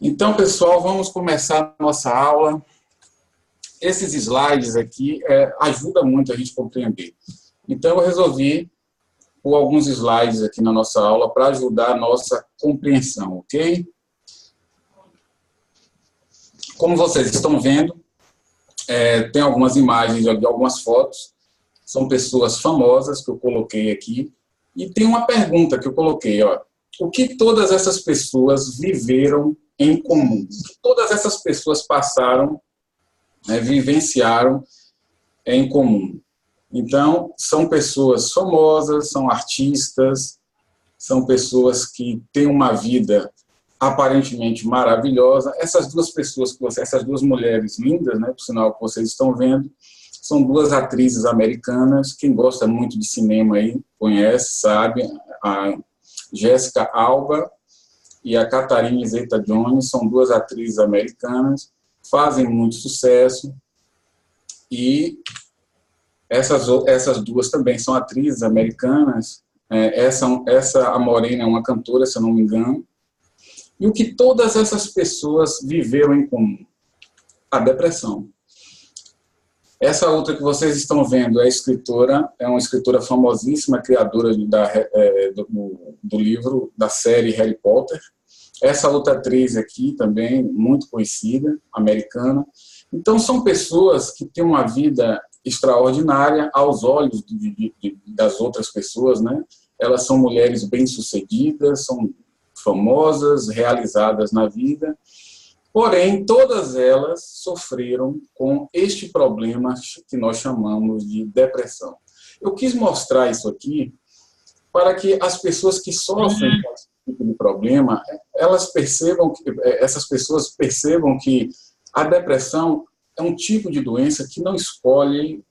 Então, pessoal, vamos começar a nossa aula. Esses slides aqui ajudam muito a gente compreender. Então, eu resolvi pôr alguns slides aqui na nossa aula para ajudar a nossa compreensão, ok? Como vocês estão vendo, tem algumas imagens, algumas fotos. São pessoas famosas que eu coloquei aqui. E tem uma pergunta que eu coloquei, ó. O que todas essas pessoas viveram em comum? O que todas essas pessoas passaram, vivenciaram em comum? Então, são pessoas famosas, são artistas, são pessoas que têm uma vida aparentemente maravilhosa. Essas duas pessoas, essas duas mulheres lindas, né, por sinal que vocês estão vendo, são duas atrizes americanas. Quem gosta muito de cinema aí conhece, sabe, a Jessica Alba e a Catherine Zeta-Jones, são duas atrizes americanas, fazem muito sucesso, e essas duas também são atrizes americanas. A Morena é uma cantora, se eu não me engano. E o que todas essas pessoas viveram em comum? A depressão. Essa outra que vocês estão vendo é uma escritora famosíssima, criadora do livro, da série Harry Potter. Essa outra atriz aqui também, muito conhecida, americana. Então, são pessoas que têm uma vida extraordinária aos olhos das outras pessoas, né? Elas são mulheres bem-sucedidas, são famosas, realizadas na vida. Porém, todas elas sofreram com este problema que nós chamamos de depressão. Eu quis mostrar isso aqui para que as pessoas que sofrem com esse tipo de problema, essas pessoas percebam que a depressão é um tipo de doença que não escolhe,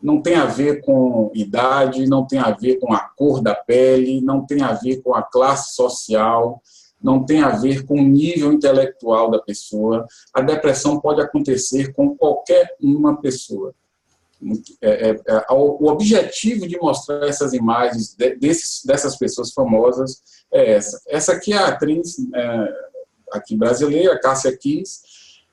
não tem a ver com idade, não tem a ver com a cor da pele, não tem a ver com a classe social, não tem a ver com o nível intelectual da pessoa. A depressão pode acontecer com qualquer uma pessoa. O objetivo de mostrar essas imagens dessas pessoas famosas é essa. Essa aqui é a atriz aqui brasileira, Cássia Kiss.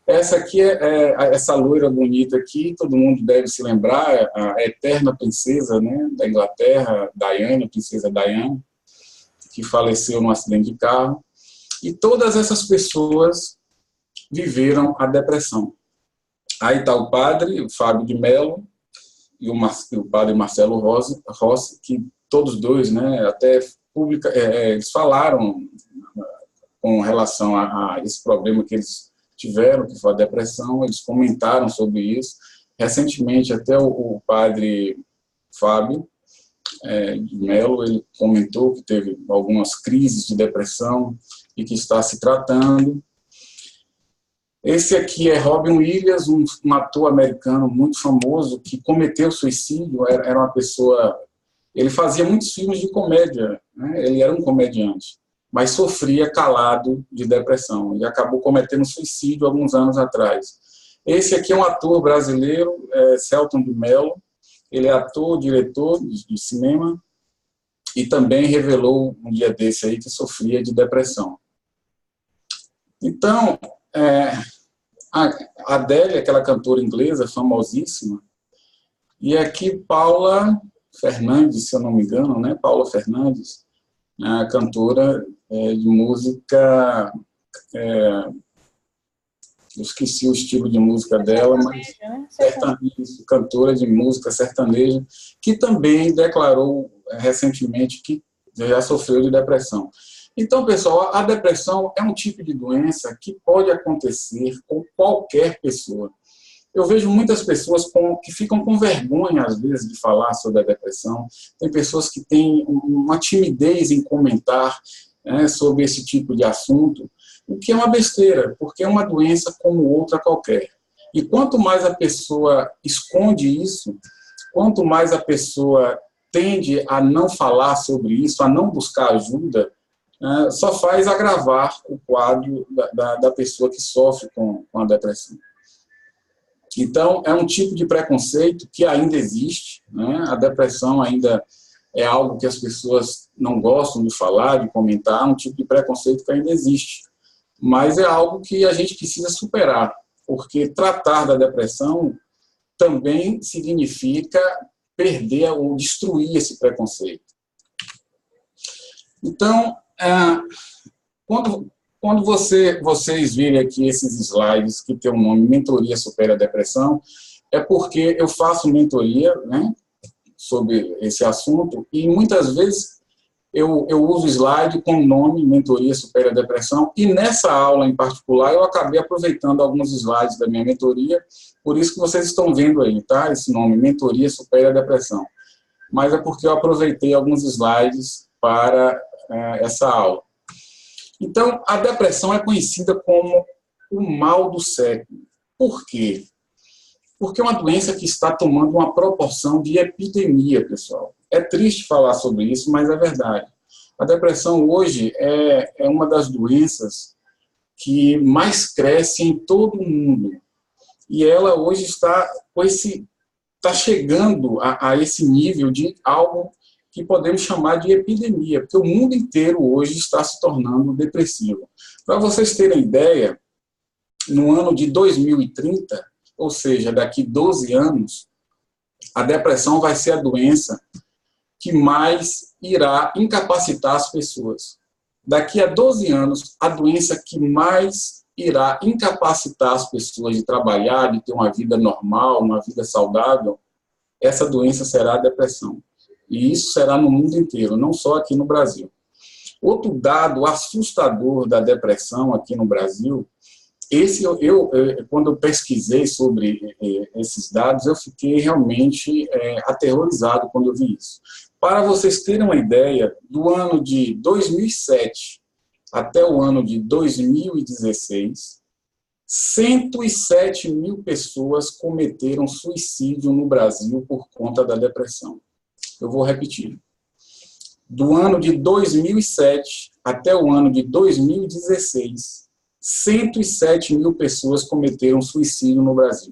Essa aqui essa loira bonita aqui, todo mundo deve se lembrar, a eterna princesa, né, da Inglaterra, Diana, princesa Diana, que faleceu num acidente de carro. E todas essas pessoas viveram a depressão. Aí está o padre, o Fábio de Mello, e o padre Marcelo Rossi, que todos dois, né, até eles falaram com relação a esse problema que eles tiveram, que foi a depressão. Eles comentaram sobre isso. Recentemente, até o padre Fábio de Mello, ele comentou que teve algumas crises de depressão e que está se tratando. Esse aqui é Robin Williams, um ator americano muito famoso que cometeu suicídio. Era uma pessoa... Ele fazia muitos filmes de comédia, né? Ele era um comediante, mas sofria calado de depressão e acabou cometendo suicídio alguns anos atrás. Esse aqui é um ator brasileiro, Selton de Mello. Ele é ator, diretor de cinema, e também revelou um dia desse aí que sofria de depressão. Então, a Adele, aquela cantora inglesa famosíssima, e aqui Paula Fernandes, se eu não me engano, né? Paula Fernandes, a cantora de música, eu esqueci o estilo de música dela, mas sertaneja, cantora de música sertaneja, que também declarou recentemente que já sofreu de depressão. Então, pessoal, a depressão é um tipo de doença que pode acontecer com qualquer pessoa. Eu vejo muitas pessoas que ficam com vergonha, às vezes, de falar sobre a depressão. Tem pessoas que têm uma timidez em comentar, sobre esse tipo de assunto, o que é uma besteira, porque é uma doença como outra qualquer. E quanto mais a pessoa esconde isso, quanto mais a pessoa tende a não falar sobre isso, a não buscar ajuda, só faz agravar o quadro da pessoa que sofre com a depressão. Então, é um tipo de preconceito que ainda existe, né? A depressão ainda é algo que as pessoas não gostam de falar, de comentar, um tipo de preconceito que ainda existe. mas é algo que a gente precisa superar, porque tratar da depressão também significa perder ou destruir esse preconceito. Então, quando vocês virem aqui esses slides que tem o nome Mentoria Supera a Depressão, é porque eu faço mentoria, né, sobre esse assunto, e muitas vezes eu uso slide com o nome Mentoria Supera a Depressão, e nessa aula em particular eu acabei aproveitando alguns slides da minha mentoria, por isso que vocês estão vendo aí, tá? Esse nome, Mentoria Supera a Depressão. Mas é porque eu aproveitei alguns slides para essa aula. Então, a depressão é conhecida como o mal do século. Por quê? Porque é uma doença que está tomando uma proporção de epidemia, pessoal. É triste falar sobre isso, mas é verdade. A depressão hoje é uma das doenças que mais cresce em todo o mundo. E ela hoje está chegando a esse nível de algo que podemos chamar de epidemia, porque o mundo inteiro hoje está se tornando depressivo. Para vocês terem ideia, no ano de 2030, ou seja, daqui 12 anos, a depressão vai ser a doença que mais irá incapacitar as pessoas. Daqui a 12 anos, a doença que mais irá incapacitar as pessoas de trabalhar, de ter uma vida normal, uma vida saudável, essa doença será a depressão. E isso será no mundo inteiro, não só aqui no Brasil. Outro dado assustador da depressão aqui no Brasil, quando eu pesquisei sobre esses dados, eu fiquei realmente aterrorizado quando eu vi isso. Para vocês terem uma ideia, do ano de 2007 até o ano de 2016, 107 mil pessoas cometeram suicídio no Brasil por conta da depressão. Eu vou repetir. Do ano de 2007 até o ano de 2016, 107 mil pessoas cometeram suicídio no Brasil.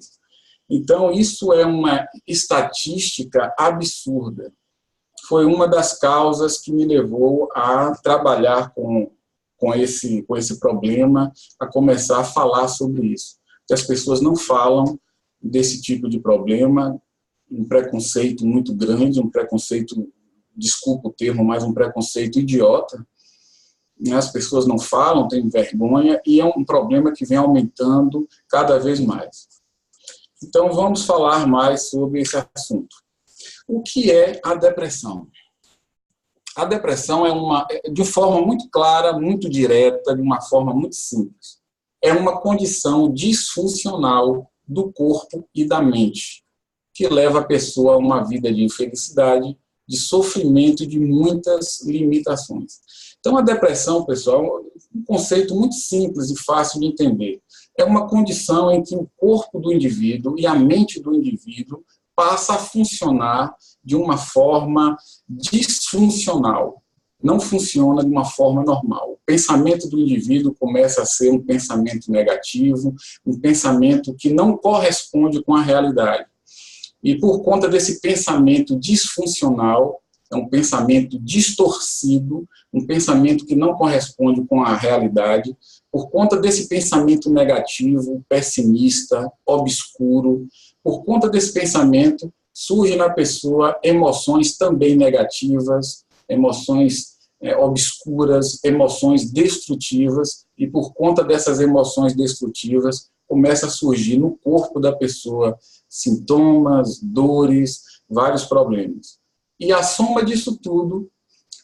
Então, isso é uma estatística absurda. Foi uma das causas que me levou a trabalhar com esse problema, a começar a falar sobre isso. Porque as pessoas não falam desse tipo de problema, um preconceito muito grande, um preconceito, desculpa o termo, mas um preconceito idiota. As pessoas não falam, têm vergonha, e é um problema que vem aumentando cada vez mais. Então, vamos falar mais sobre esse assunto. O que é a depressão? A depressão de forma muito clara, muito direta, de uma forma muito simples. É uma condição disfuncional do corpo e da mente, que leva a pessoa a uma vida de infelicidade, de sofrimento e de muitas limitações. Então, a depressão, pessoal, é um conceito muito simples e fácil de entender. É uma condição em que o corpo do indivíduo e a mente do indivíduo passa a funcionar de uma forma disfuncional. Não funciona de uma forma normal. O pensamento do indivíduo começa a ser um pensamento negativo, um pensamento que não corresponde com a realidade. E por conta desse pensamento disfuncional, é um pensamento distorcido, um pensamento que não corresponde com a realidade, por conta desse pensamento negativo, pessimista, obscuro, por conta desse pensamento, surgem na pessoa emoções também negativas, emoções obscuras, emoções destrutivas, e por conta dessas emoções destrutivas, começa a surgir no corpo da pessoa sintomas, dores, vários problemas. E a soma disso tudo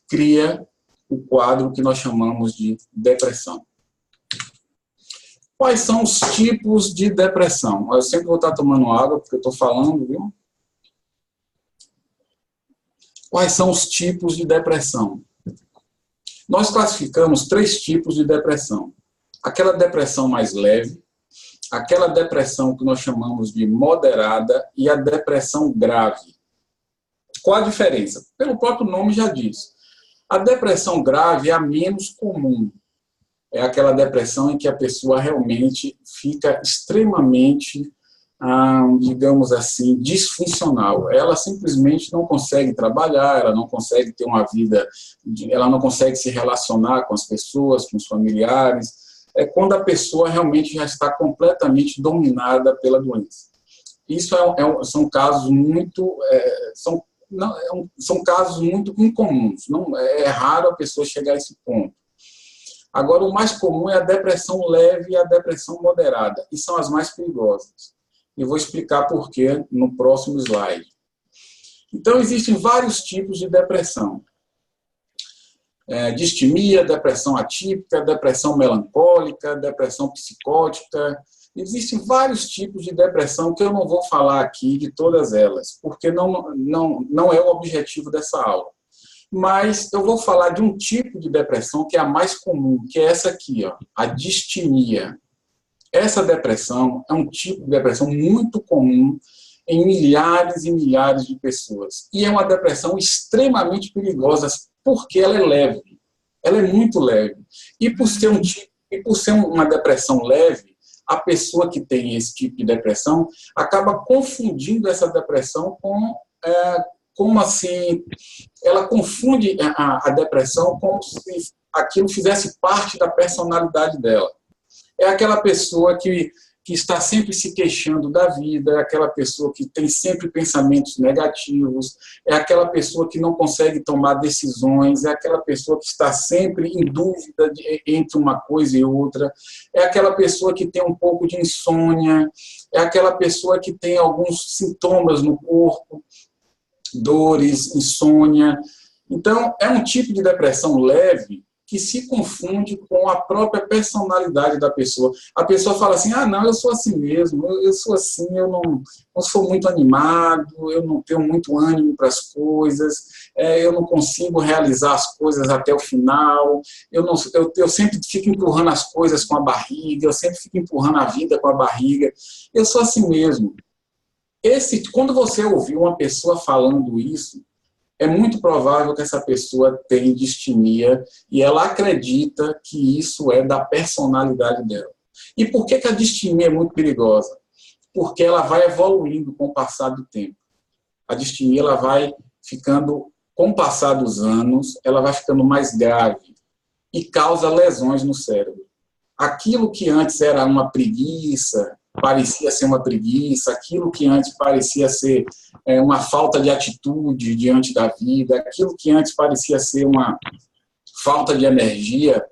cria o quadro que nós chamamos de depressão. Quais são os tipos de depressão? Eu sempre vou estar tomando água, porque eu estou falando, viu? Quais são os tipos de depressão? Nós classificamos 3 tipos de depressão. Aquela depressão mais leve, aquela depressão que nós chamamos de moderada e a depressão grave. Qual a diferença? Pelo próprio nome já diz. A depressão grave é a menos comum. É aquela depressão em que a pessoa realmente fica extremamente, digamos assim, disfuncional. Ela simplesmente não consegue trabalhar, ela não consegue ter uma vida, ela não consegue se relacionar com as pessoas, com os familiares, é quando a pessoa realmente já está completamente dominada pela doença. Isso são casos muito, são casos muito incomuns. Não, é raro a pessoa chegar a esse ponto. Agora, o mais comum é a depressão leve e a depressão moderada, e são as mais perigosas. E vou explicar por quê no próximo slide. Então, existem vários tipos de depressão. Distimia, depressão atípica, depressão melancólica, depressão psicótica. Existem vários tipos de depressão que eu não vou falar aqui de todas elas, porque não é o objetivo dessa aula. Mas eu vou falar de um tipo de depressão que é a mais comum, que é essa aqui, ó, a distimia. Essa depressão é um tipo de depressão muito comum em milhares e milhares de pessoas. E é uma depressão extremamente perigosa, porque ela é leve. Ela é muito leve. E por ser uma depressão leve, a pessoa que tem esse tipo de depressão acaba confundindo essa depressão com... como assim? Ela confunde a depressão como se aquilo fizesse parte da personalidade dela. É aquela pessoa que está sempre se queixando da vida, é aquela pessoa que tem sempre pensamentos negativos, é aquela pessoa que não consegue tomar decisões, é aquela pessoa que está sempre em dúvida entre uma coisa e outra, é aquela pessoa que tem um pouco de insônia, é aquela pessoa que tem alguns sintomas no corpo, dores, insônia. Então, é um tipo de depressão leve que se confunde com a própria personalidade da pessoa. A pessoa fala assim, não, eu sou assim mesmo, eu sou assim, eu não sou muito animado, eu não tenho muito ânimo para as coisas, eu não consigo realizar as coisas até o final, eu sempre fico empurrando as coisas com a barriga, eu sempre fico empurrando a vida com a barriga, eu sou assim mesmo. Quando você ouvir uma pessoa falando isso, é muito provável que essa pessoa tenha distimia e ela acredita que isso é da personalidade dela. E por que a distimia é muito perigosa? Porque ela vai evoluindo com o passar do tempo. A distimia ela vai ficando, com o passar dos anos, ela vai ficando mais grave e causa lesões no cérebro. Aquilo que antes era uma preguiça, parecia ser uma preguiça, aquilo que antes parecia ser uma falta de atitude diante da vida, aquilo que antes parecia ser uma falta de energia,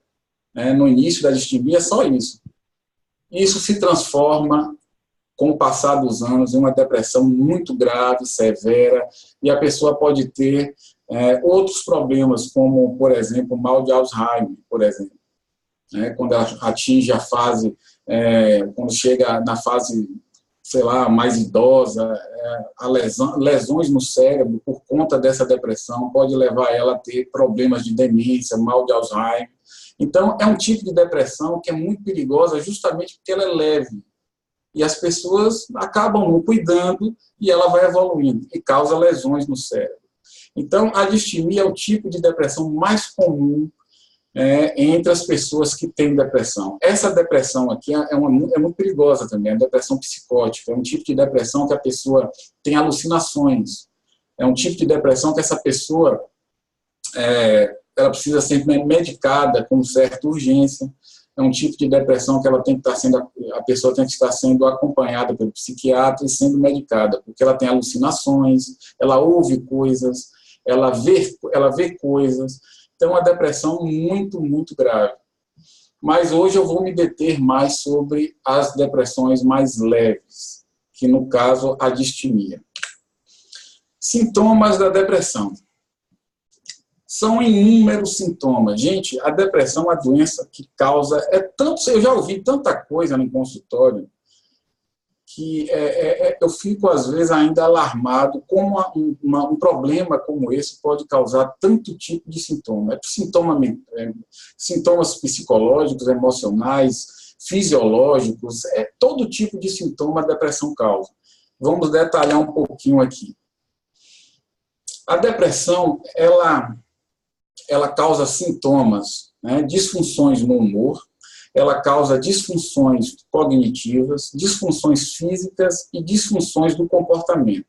no início da distimia, é só isso. Isso se transforma, com o passar dos anos, em uma depressão muito grave, severa, e a pessoa pode ter outros problemas, como, por exemplo, o mal de Alzheimer, por exemplo. Quando ela atinge a fase, quando chega na fase, sei lá, mais idosa, lesões no cérebro por conta dessa depressão pode levar ela a ter problemas de demência, mal de Alzheimer. Então, é um tipo de depressão que é muito perigosa justamente porque ela é leve. E as pessoas acabam não cuidando e ela vai evoluindo e causa lesões no cérebro. Então, a distimia é o tipo de depressão mais comum entre as pessoas que têm depressão. Essa depressão aqui é muito perigosa também, a depressão psicótica. É um tipo de depressão que a pessoa tem alucinações. É um tipo de depressão que essa pessoa ela precisa ser medicada com certa urgência. É um tipo de depressão que ela tem que a pessoa tem que estar sendo acompanhada pelo psiquiatra e sendo medicada, porque ela tem alucinações, ela ouve coisas, ela vê coisas. Então, é uma depressão muito, muito grave. Mas hoje eu vou me deter mais sobre as depressões mais leves, que no caso, a distimia. Sintomas da depressão. São inúmeros sintomas. Gente, a depressão é uma doença que causa... eu já ouvi tanta coisa no consultório que eu fico, às vezes, ainda alarmado como um problema como esse pode causar tanto tipo de sintoma. Sintomas psicológicos, emocionais, fisiológicos, todo tipo de sintoma a depressão causa. Vamos detalhar um pouquinho aqui. A depressão, ela causa sintomas, disfunções no humor, ela causa disfunções cognitivas, disfunções físicas e disfunções do comportamento.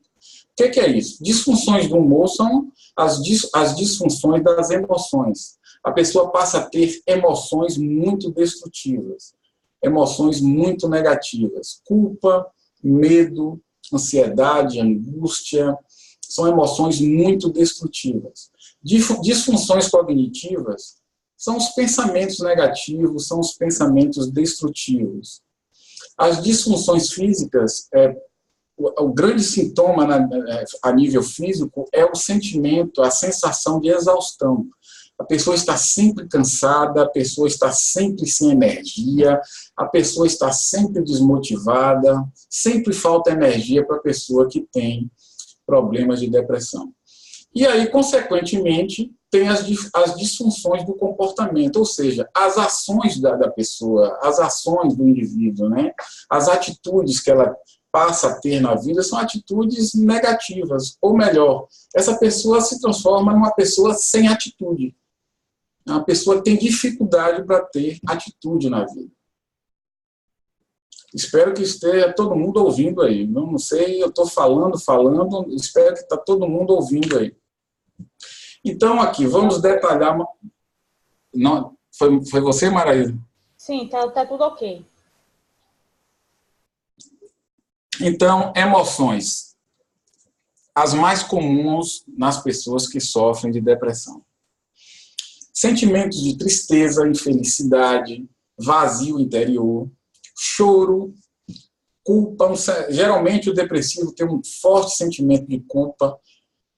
O que é isso? Disfunções do humor são as disfunções das emoções. a pessoa passa a ter emoções muito destrutivas, emoções muito negativas. Culpa, medo, ansiedade, angústia, são emoções muito destrutivas. Disfunções cognitivas são os pensamentos negativos, são os pensamentos destrutivos. As disfunções físicas, o grande sintoma a nível físico é o sentimento, a sensação de exaustão. A pessoa está sempre cansada, a pessoa está sempre sem energia, a pessoa está sempre desmotivada, sempre falta energia para a pessoa que tem problemas de depressão. E aí, consequentemente, tem as disfunções do comportamento, ou seja, as ações da pessoa, as ações do indivíduo, né? As atitudes que ela passa a ter na vida são atitudes negativas, ou melhor, essa pessoa se transforma numa pessoa sem atitude. A pessoa tem dificuldade para ter atitude na vida. Espero que esteja todo mundo ouvindo aí. Não sei, eu estou falando, espero que está todo mundo ouvindo aí. Então, aqui, vamos detalhar... Não, foi você, Maraísa? Sim, tá tudo ok. Então, emoções. As mais comuns nas pessoas que sofrem de depressão. Sentimentos de tristeza, infelicidade, vazio interior, choro, culpa. Geralmente o depressivo tem um forte sentimento de culpa,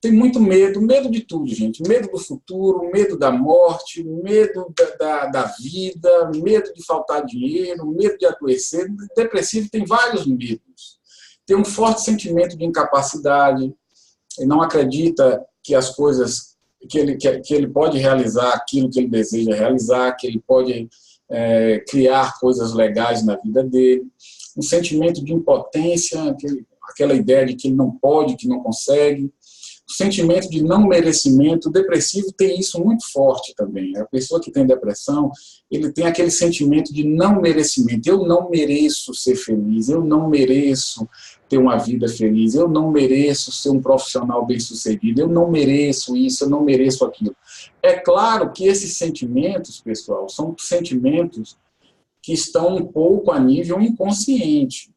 tem muito medo, medo de tudo, gente. Medo do futuro, medo da morte, medo da vida, medo de faltar dinheiro, medo de adoecer. O depressivo tem vários medos. Tem um forte sentimento de incapacidade, ele não acredita que as coisas, que ele pode realizar aquilo que ele deseja realizar, que ele pode criar coisas legais na vida dele. Um sentimento de impotência, aquela ideia de que ele não pode, que não consegue. O sentimento de não merecimento. O depressivo tem isso muito forte também. A pessoa que tem depressão, ele tem aquele sentimento de não merecimento. Eu não mereço ser feliz, eu não mereço ter uma vida feliz, eu não mereço ser um profissional bem-sucedido, eu não mereço isso, eu não mereço aquilo. É claro que esses sentimentos, pessoal, são sentimentos que estão um pouco a nível inconsciente.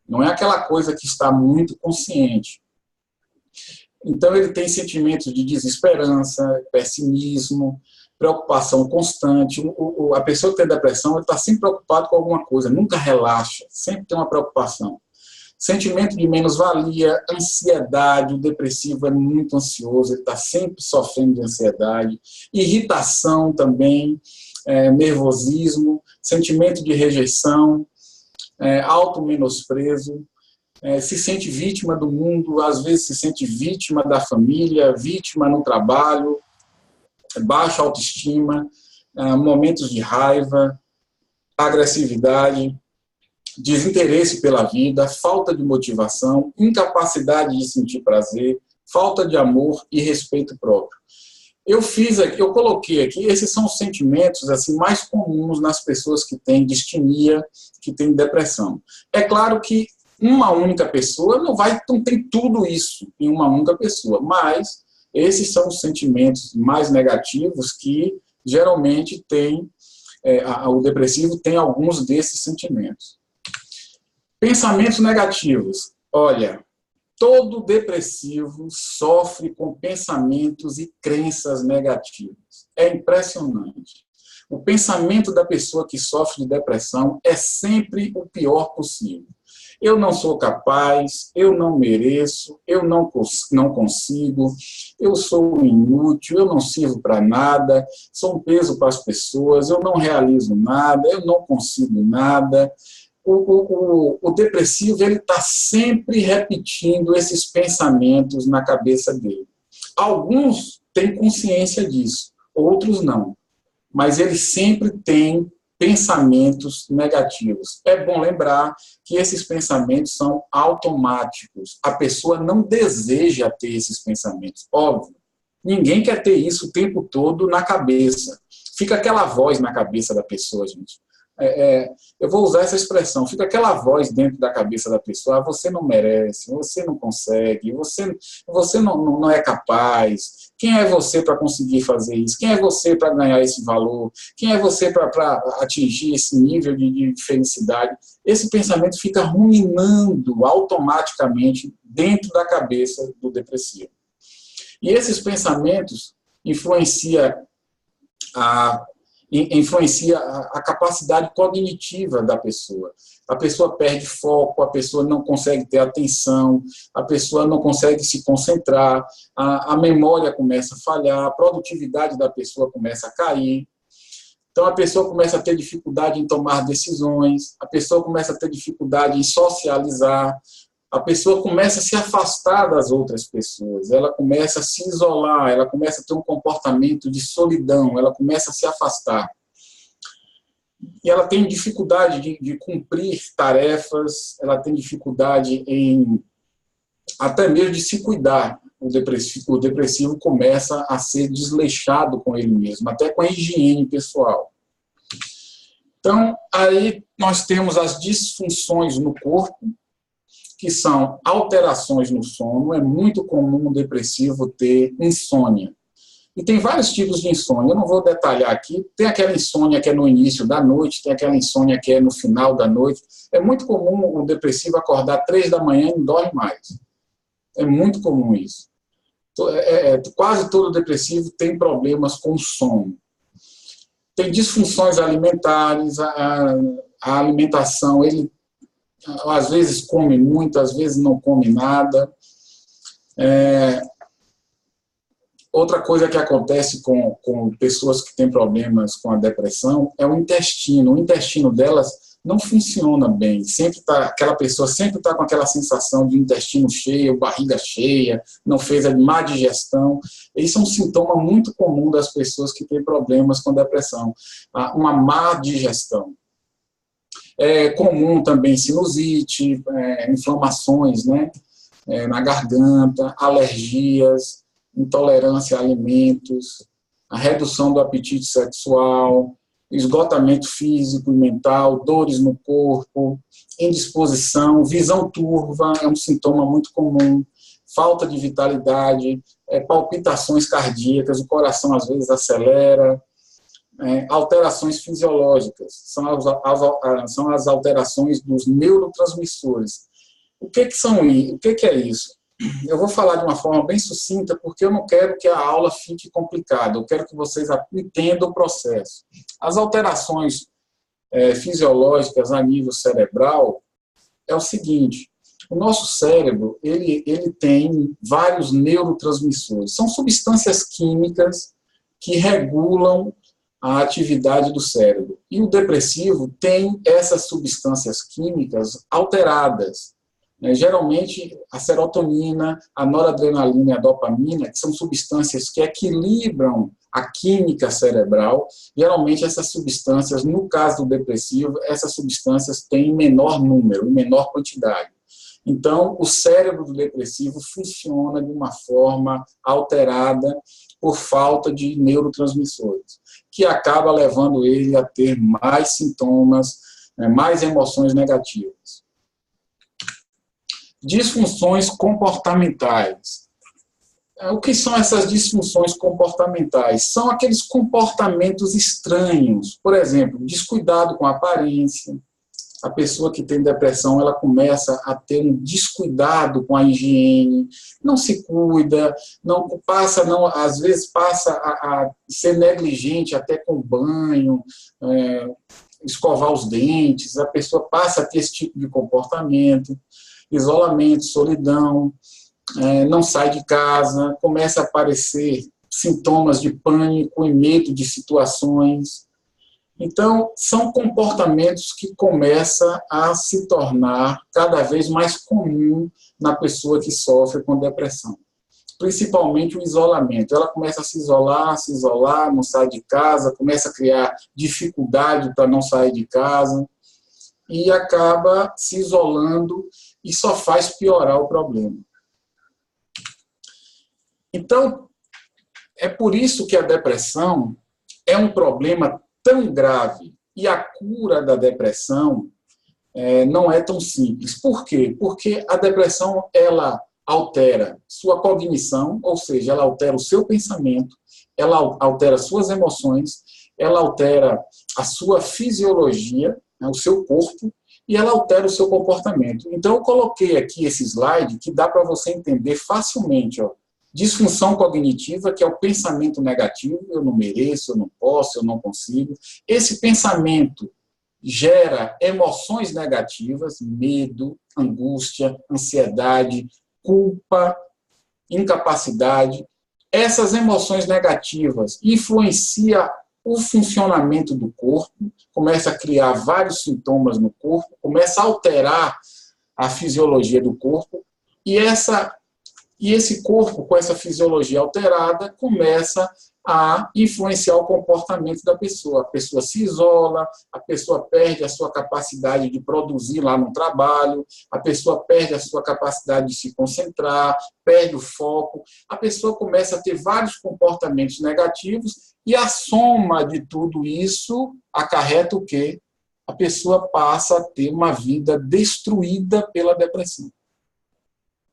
Não é aquela coisa que está muito consciente. Então, ele tem sentimentos de desesperança, pessimismo, preocupação constante. A pessoa que tem depressão, ele está sempre preocupado com alguma coisa, nunca relaxa, sempre tem uma preocupação. Sentimento de menos-valia, ansiedade, o depressivo é muito ansioso, ele está sempre sofrendo de ansiedade, irritação também, nervosismo, sentimento de rejeição, auto-menosprezo, se sente vítima do mundo, às vezes se sente vítima da família, vítima no trabalho, baixa autoestima, momentos de raiva, agressividade, desinteresse pela vida, falta de motivação, incapacidade de sentir prazer, falta de amor e respeito próprio. Eu coloquei aqui, esses são os sentimentos assim, mais comuns nas pessoas que têm distimia, que têm depressão. É claro que uma única pessoa não tem tudo isso em uma única pessoa, mas esses são os sentimentos mais negativos que geralmente o depressivo tem alguns desses sentimentos. Pensamentos negativos. Olha, todo depressivo sofre com pensamentos e crenças negativas. É impressionante. O pensamento da pessoa que sofre de depressão é sempre o pior possível. Eu não sou capaz, eu não mereço, eu não consigo, eu sou inútil, eu não sirvo para nada, sou um peso para as pessoas, eu não realizo nada, eu não consigo nada. O depressivo ele está sempre repetindo esses pensamentos na cabeça dele. Alguns têm consciência disso, outros não. Mas ele sempre tem pensamentos negativos. É bom lembrar que esses pensamentos são automáticos. A pessoa não deseja ter esses pensamentos. Óbvio, ninguém quer ter isso o tempo todo na cabeça. Fica aquela voz na cabeça da pessoa, gente. Eu vou usar essa expressão, fica aquela voz dentro da cabeça da pessoa, você não merece, você não consegue, você não é capaz, Quem é você para conseguir fazer isso? Quem é você para ganhar esse valor? Quem é você para atingir esse nível de felicidade? Esse pensamento fica ruminando automaticamente dentro da cabeça do depressivo. E esses pensamentos influenciam a capacidade cognitiva da pessoa. A pessoa perde foco, a pessoa não consegue ter atenção, a pessoa não consegue se concentrar, a memória começa a falhar, a produtividade da pessoa começa a cair. Então, a pessoa começa a ter dificuldade em tomar decisões, a pessoa começa a ter dificuldade em socializar, a pessoa começa a se afastar das outras pessoas, ela começa a se isolar, ela começa a ter um comportamento de solidão, ela começa a se afastar. E ela tem dificuldade de cumprir tarefas, ela tem dificuldade em até mesmo de se cuidar. O depressivo começa a ser desleixado com ele mesmo, até com a higiene pessoal. Então, aí nós temos as disfunções no corpo, que são alterações no sono. É muito comum o depressivo ter insônia. E tem vários tipos de insônia, eu não vou detalhar aqui. Tem aquela insônia que é no início da noite, tem aquela insônia que é no final da noite. É muito comum o depressivo acordar 3 da manhã e não dorme mais. É muito comum isso. Quase todo depressivo tem problemas com sono. Tem disfunções alimentares, a alimentação, ele às vezes come muito, às vezes não come nada. Outra coisa que acontece com pessoas que têm problemas com a depressão é o intestino. O intestino delas não funciona bem. Aquela pessoa sempre está com aquela sensação de intestino cheio, barriga cheia, não fez a má digestão. Isso é um sintoma muito comum das pessoas que têm problemas com depressão. Uma má digestão. É comum também sinusite, inflamações, né, na garganta, alergias, intolerância a alimentos, a redução do apetite sexual, esgotamento físico e mental, dores no corpo, indisposição, visão turva, é um sintoma muito comum, falta de vitalidade, palpitações cardíacas, o coração às vezes acelera, alterações fisiológicas, são as alterações dos neurotransmissores. O que é isso? Eu vou falar de uma forma bem sucinta, porque eu não quero que a aula fique complicada, eu quero que vocês entendam o processo. As alterações fisiológicas a nível cerebral é o seguinte: o nosso cérebro ele tem vários neurotransmissores, são substâncias químicas que regulam a atividade do cérebro. E o depressivo tem essas substâncias químicas alteradas. Geralmente, a serotonina, a noradrenalina e a dopamina, que são substâncias que equilibram a química cerebral, geralmente essas substâncias, no caso do depressivo, essas substâncias têm menor número, menor quantidade. Então, o cérebro do depressivo funciona de uma forma alterada por falta de neurotransmissores, que acaba levando ele a ter mais sintomas, mais emoções negativas. Disfunções comportamentais. O que são essas disfunções comportamentais? São aqueles comportamentos estranhos. Por exemplo, descuidado com a aparência. A pessoa que tem depressão, ela começa a ter um descuidado com a higiene, não se cuida, às vezes passa a ser negligente até com banho, escovar os dentes, a pessoa passa a ter esse tipo de comportamento. Isolamento, solidão, não sai de casa, começa a aparecer sintomas de pânico e medo de situações. Então, são comportamentos que começam a se tornar cada vez mais comum na pessoa que sofre com depressão. Principalmente o isolamento. Ela começa a se isolar, não sai de casa, começa a criar dificuldade para não sair de casa e acaba se isolando e só faz piorar o problema. Então, é por isso que a depressão é um problema tão grave e a cura da depressão não é tão simples. Por quê? Porque a depressão ela altera sua cognição, ou seja, ela altera o seu pensamento, ela altera suas emoções, ela altera a sua fisiologia, né, o seu corpo, e ela altera o seu comportamento. Então, eu coloquei aqui esse slide que dá para você entender facilmente. Ó, disfunção cognitiva, que é o pensamento negativo, eu não mereço, eu não posso, eu não consigo. Esse pensamento gera emoções negativas, medo, angústia, ansiedade, culpa, incapacidade. Essas emoções negativas influenciam o funcionamento do corpo, começa a criar vários sintomas no corpo, começa a alterar a fisiologia do corpo, e esse corpo, com essa fisiologia alterada, começa a influenciar o comportamento da pessoa. A pessoa se isola, a pessoa perde a sua capacidade de produzir lá no trabalho, a pessoa perde a sua capacidade de se concentrar, perde o foco, a pessoa começa a ter vários comportamentos negativos e a soma de tudo isso acarreta o quê? A pessoa passa a ter uma vida destruída pela depressão.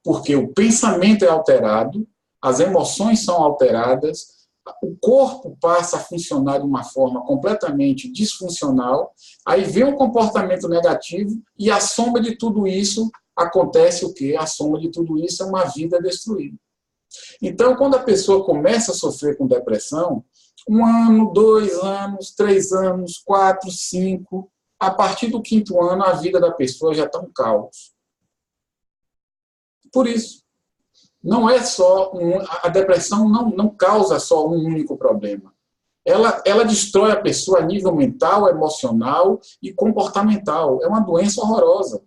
Porque o pensamento é alterado, as emoções são alteradas, o corpo passa a funcionar de uma forma completamente disfuncional, aí vem um comportamento negativo e a soma de tudo isso acontece o quê? A soma de tudo isso é uma vida destruída. Então, quando a pessoa começa a sofrer com depressão, 1 ano, 2 anos, 3 anos, 4, 5, a partir do 5º ano a vida da pessoa já está um caos. Por isso, não é só a depressão não causa só um único problema. Ela destrói a pessoa a nível mental, emocional e comportamental. É uma doença horrorosa.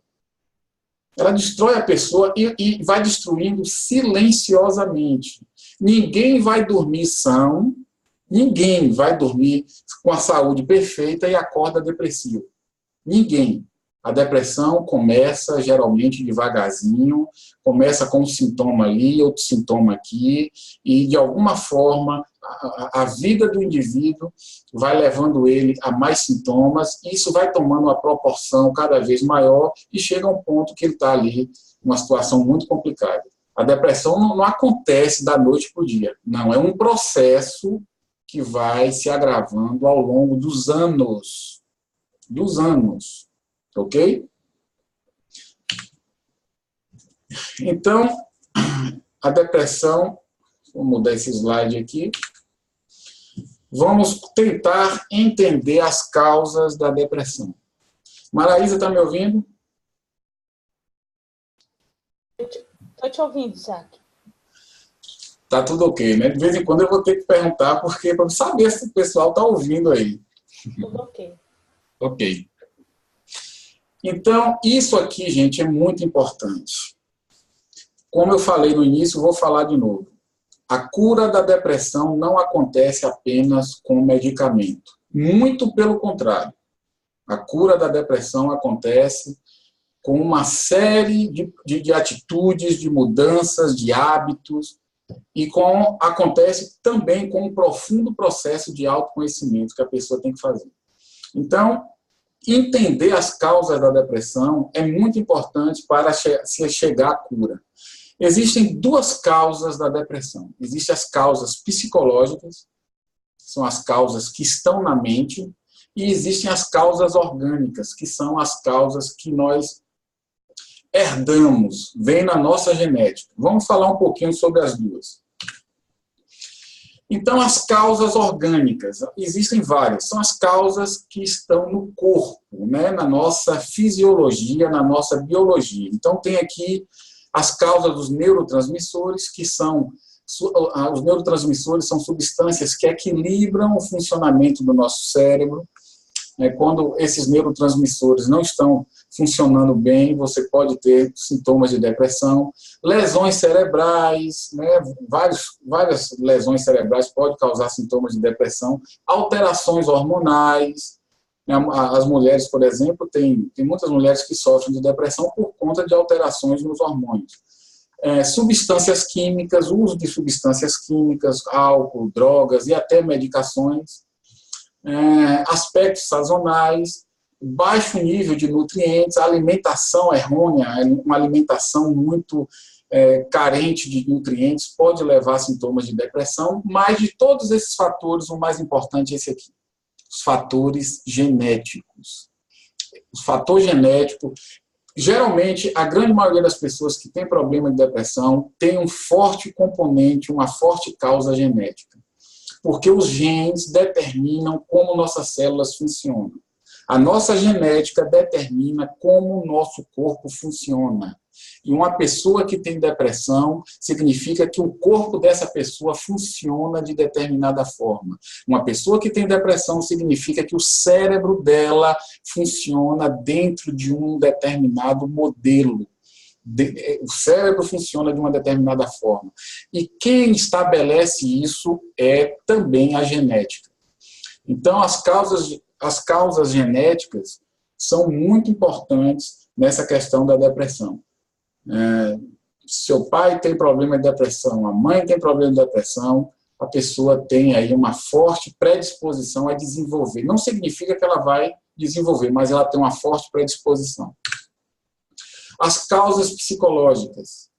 Ela destrói a pessoa e vai destruindo silenciosamente. Ninguém vai dormir são, ninguém vai dormir com a saúde perfeita e acorda depressivo. Ninguém. A depressão começa geralmente devagarzinho, começa com um sintoma ali, outro sintoma aqui, e de alguma forma a vida do indivíduo vai levando ele a mais sintomas, e isso vai tomando uma proporção cada vez maior e chega a um ponto que ele está ali, uma situação muito complicada. A depressão não acontece da noite para o dia, não, é um processo que vai se agravando ao longo dos anos. Ok? Então, a depressão, vou mudar esse slide aqui, vamos tentar entender as causas da depressão. Maraísa, está me ouvindo? Estou te ouvindo, Isaac. Tá tudo ok, né? De vez em quando eu vou ter que perguntar, porque para saber se o pessoal está ouvindo aí. Tudo ok. Ok. Então, isso aqui, gente, é muito importante. Como eu falei no início, vou falar de novo. A cura da depressão não acontece apenas com medicamento. Muito pelo contrário. A cura da depressão acontece com uma série de atitudes, de mudanças, de hábitos, e acontece também com um profundo processo de autoconhecimento que a pessoa tem que fazer. Então, entender as causas da depressão é muito importante para se chegar à cura. Existem 2 causas da depressão. Existem as causas psicológicas, são as causas que estão na mente, e existem as causas orgânicas, que são as causas que nós herdamos, vem na nossa genética. Vamos falar um pouquinho sobre as 2. Então, as causas orgânicas, existem várias, são as causas que estão no corpo, né, na nossa fisiologia, na nossa biologia. Então, tem aqui as causas dos neurotransmissores, que são, os neurotransmissores são substâncias que equilibram o funcionamento do nosso cérebro. Quando esses neurotransmissores não estão funcionando bem, você pode ter sintomas de depressão, lesões cerebrais, né? Várias lesões cerebrais podem causar sintomas de depressão, alterações hormonais. As mulheres, por exemplo, tem muitas mulheres que sofrem de depressão por conta de alterações nos hormônios. Substâncias químicas, uso de substâncias químicas, álcool, drogas e até medicações. Aspectos sazonais, baixo nível de nutrientes, alimentação errônea, uma alimentação muito carente de nutrientes, pode levar a sintomas de depressão, mas de todos esses fatores, o mais importante é esse aqui, os fatores genéticos. O fator genético, geralmente, a grande maioria das pessoas que tem problema de depressão tem um forte componente, uma forte causa genética, porque os genes determinam como nossas células funcionam. A nossa genética determina como o nosso corpo funciona. E uma pessoa que tem depressão significa que o corpo dessa pessoa funciona de determinada forma. Uma pessoa que tem depressão significa que o cérebro dela funciona dentro de um determinado modelo. O cérebro funciona de uma determinada forma. E quem estabelece isso é também a genética. Então, as causas genéticas são muito importantes nessa questão da depressão. Seu pai tem problema de depressão, a mãe tem problema de depressão, a pessoa tem aí uma forte predisposição a desenvolver. Não significa que ela vai desenvolver, mas ela tem uma forte predisposição. As causas psicológicas.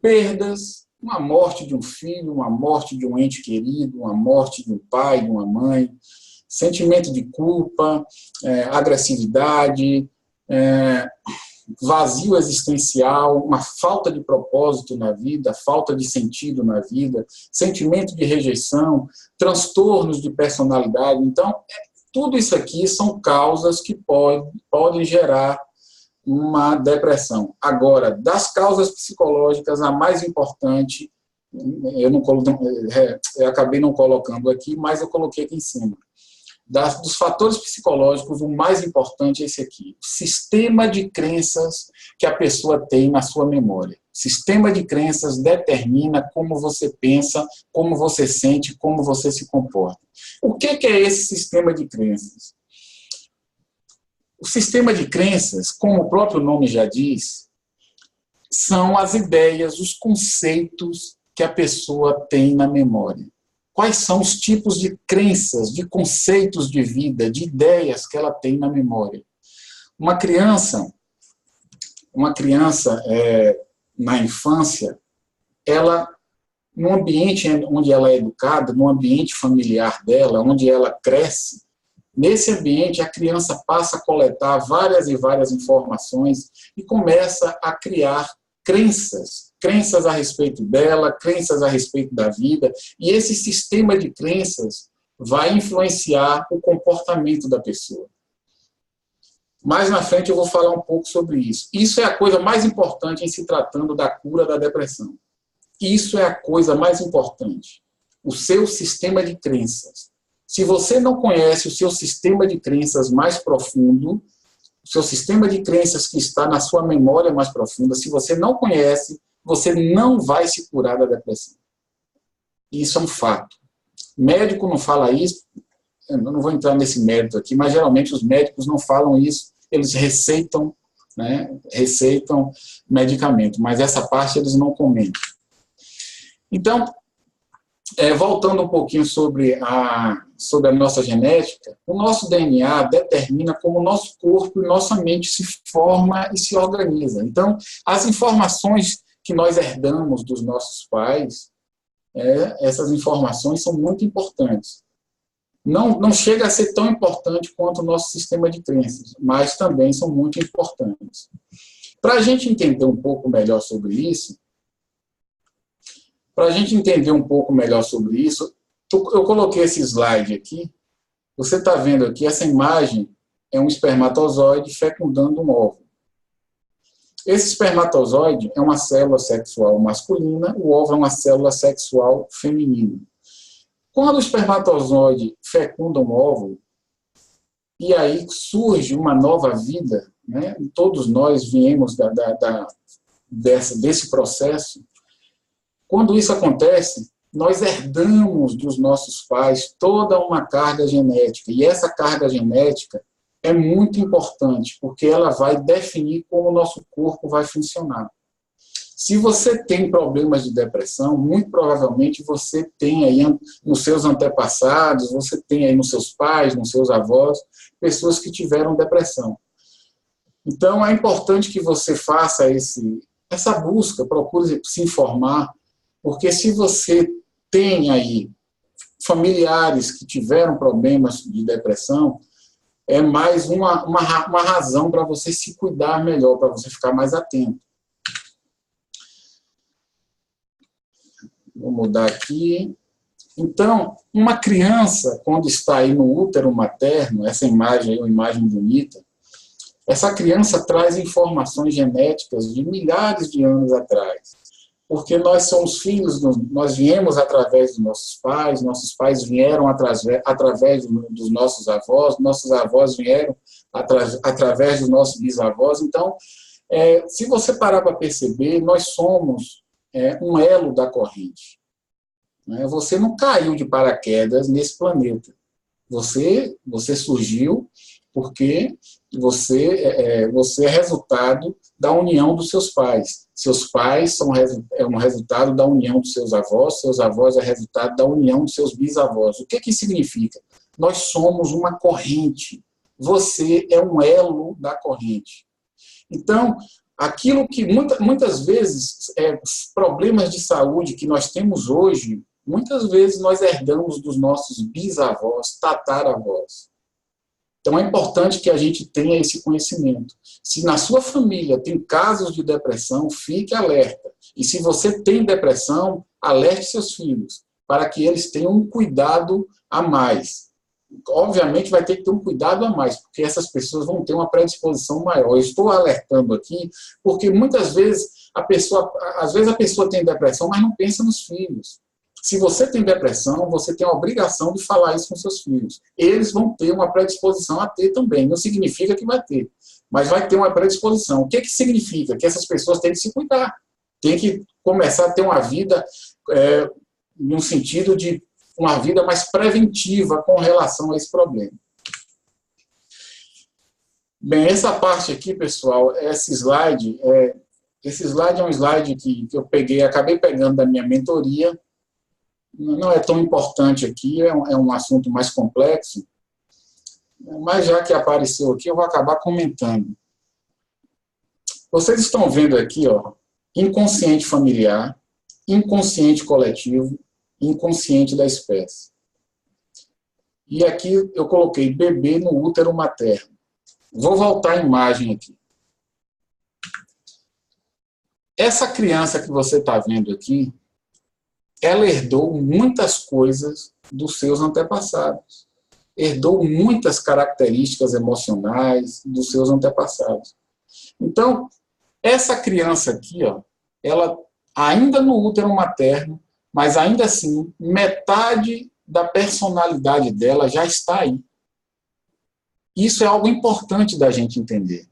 Perdas, uma morte de um filho, uma morte de um ente querido, uma morte de um pai, de uma mãe, sentimento de culpa, agressividade, vazio existencial, uma falta de propósito na vida, falta de sentido na vida, sentimento de rejeição, transtornos de personalidade. Então, tudo isso aqui são causas que podem gerar uma depressão. Agora, das causas psicológicas, a mais importante, eu acabei não colocando aqui, mas eu coloquei aqui em cima. Dos fatores psicológicos, o mais importante é esse aqui. O sistema de crenças que a pessoa tem na sua memória. O sistema de crenças determina como você pensa, como você sente, como você se comporta. O que é esse sistema de crenças? O sistema de crenças, como o próprio nome já diz, são as ideias, os conceitos que a pessoa tem na memória. Quais são os tipos de crenças, de conceitos de vida, de ideias que ela tem na memória? Uma criança na infância, ela, no ambiente onde ela é educada, no ambiente familiar dela, onde ela cresce, nesse ambiente a criança passa a coletar várias e várias informações e começa a criar crenças a respeito dela, crenças a respeito da vida, e esse sistema de crenças vai influenciar o comportamento da pessoa. Mais na frente eu vou falar um pouco sobre isso. Isso é a coisa mais importante em se tratando da cura da depressão. Isso é a coisa mais importante. O seu sistema de crenças. Se você não conhece o seu sistema de crenças mais profundo, o seu sistema de crenças que está na sua memória mais profunda, se você não conhece, você não vai se curar da depressão. Isso é um fato. Médico não fala isso, eu não vou entrar nesse mérito aqui, mas geralmente os médicos não falam isso, eles receitam, receitam medicamento, mas essa parte eles não comentam. Então, voltando um pouquinho sobre a nossa genética, o nosso DNA determina como o nosso corpo e nossa mente se forma e se organiza. Então, as informações que nós herdamos dos nossos pais, essas informações são muito importantes. Não chega a ser tão importante quanto o nosso sistema de crenças, mas também são muito importantes. Para a gente entender um pouco melhor sobre isso, eu coloquei esse slide aqui. Você está vendo aqui, essa imagem é um espermatozoide fecundando um óvulo. Esse espermatozoide é uma célula sexual masculina, o óvulo é uma célula sexual feminina. Quando o espermatozoide fecunda um óvulo, e aí surge uma nova vida, todos nós viemos desse processo. Quando isso acontece, nós herdamos dos nossos pais toda uma carga genética. E essa carga genética é muito importante, porque ela vai definir como o nosso corpo vai funcionar. Se você tem problemas de depressão, muito provavelmente você tem aí nos seus antepassados, você tem aí nos seus pais, nos seus avós, pessoas que tiveram depressão. Então, é importante que você faça essa busca, procure se informar, porque se você tem aí familiares que tiveram problemas de depressão, é mais uma razão para você se cuidar melhor, para você ficar mais atento. Vou mudar aqui. Então, uma criança, quando está aí no útero materno, essa imagem aí é uma imagem bonita, essa criança traz informações genéticas de milhares de anos atrás. Porque nós somos filhos, nós viemos através dos nossos pais vieram através dos nossos avós vieram através dos nossos bisavós. Então, se você parar para perceber, nós somos um elo da corrente. Você não caiu de paraquedas nesse planeta. Você surgiu porque você é resultado da união dos seus pais. Seus pais são um resultado da união dos seus avós é resultado da união dos seus bisavós. O que isso significa? Nós somos uma corrente. Você é um elo da corrente. Então, aquilo que muitas vezes, problemas de saúde que nós temos hoje, muitas vezes nós herdamos dos nossos bisavós, tataravós. Então, é importante que a gente tenha esse conhecimento. Se na sua família tem casos de depressão, fique alerta. E se você tem depressão, alerte seus filhos, para que eles tenham um cuidado a mais. Obviamente, vai ter que ter um cuidado a mais, porque essas pessoas vão ter uma predisposição maior. Eu estou alertando aqui, porque muitas vezes a pessoa tem depressão, mas não pensa nos filhos. Se você tem depressão, você tem a obrigação de falar isso com seus filhos. Eles vão ter uma predisposição a ter também. Não significa que vai ter, mas vai ter uma predisposição. O que significa? Que essas pessoas têm que se cuidar. Têm que começar a ter uma vida no sentido de uma vida mais preventiva com relação a esse problema. Bem, essa parte aqui, pessoal, esse slide é um slide que eu acabei pegando da minha mentoria. Não é tão importante aqui, é um assunto mais complexo, mas já que apareceu aqui, eu vou acabar comentando. Vocês estão vendo aqui, ó, inconsciente familiar, inconsciente coletivo, inconsciente da espécie. E aqui eu coloquei bebê no útero materno. Vou voltar a imagem aqui. Essa criança que você está vendo aqui, ela herdou muitas coisas dos seus antepassados. Herdou muitas características emocionais dos seus antepassados. Então, essa criança aqui, ó, ela ainda no útero materno, mas ainda assim, metade da personalidade dela já está aí. Isso é algo importante da gente entender.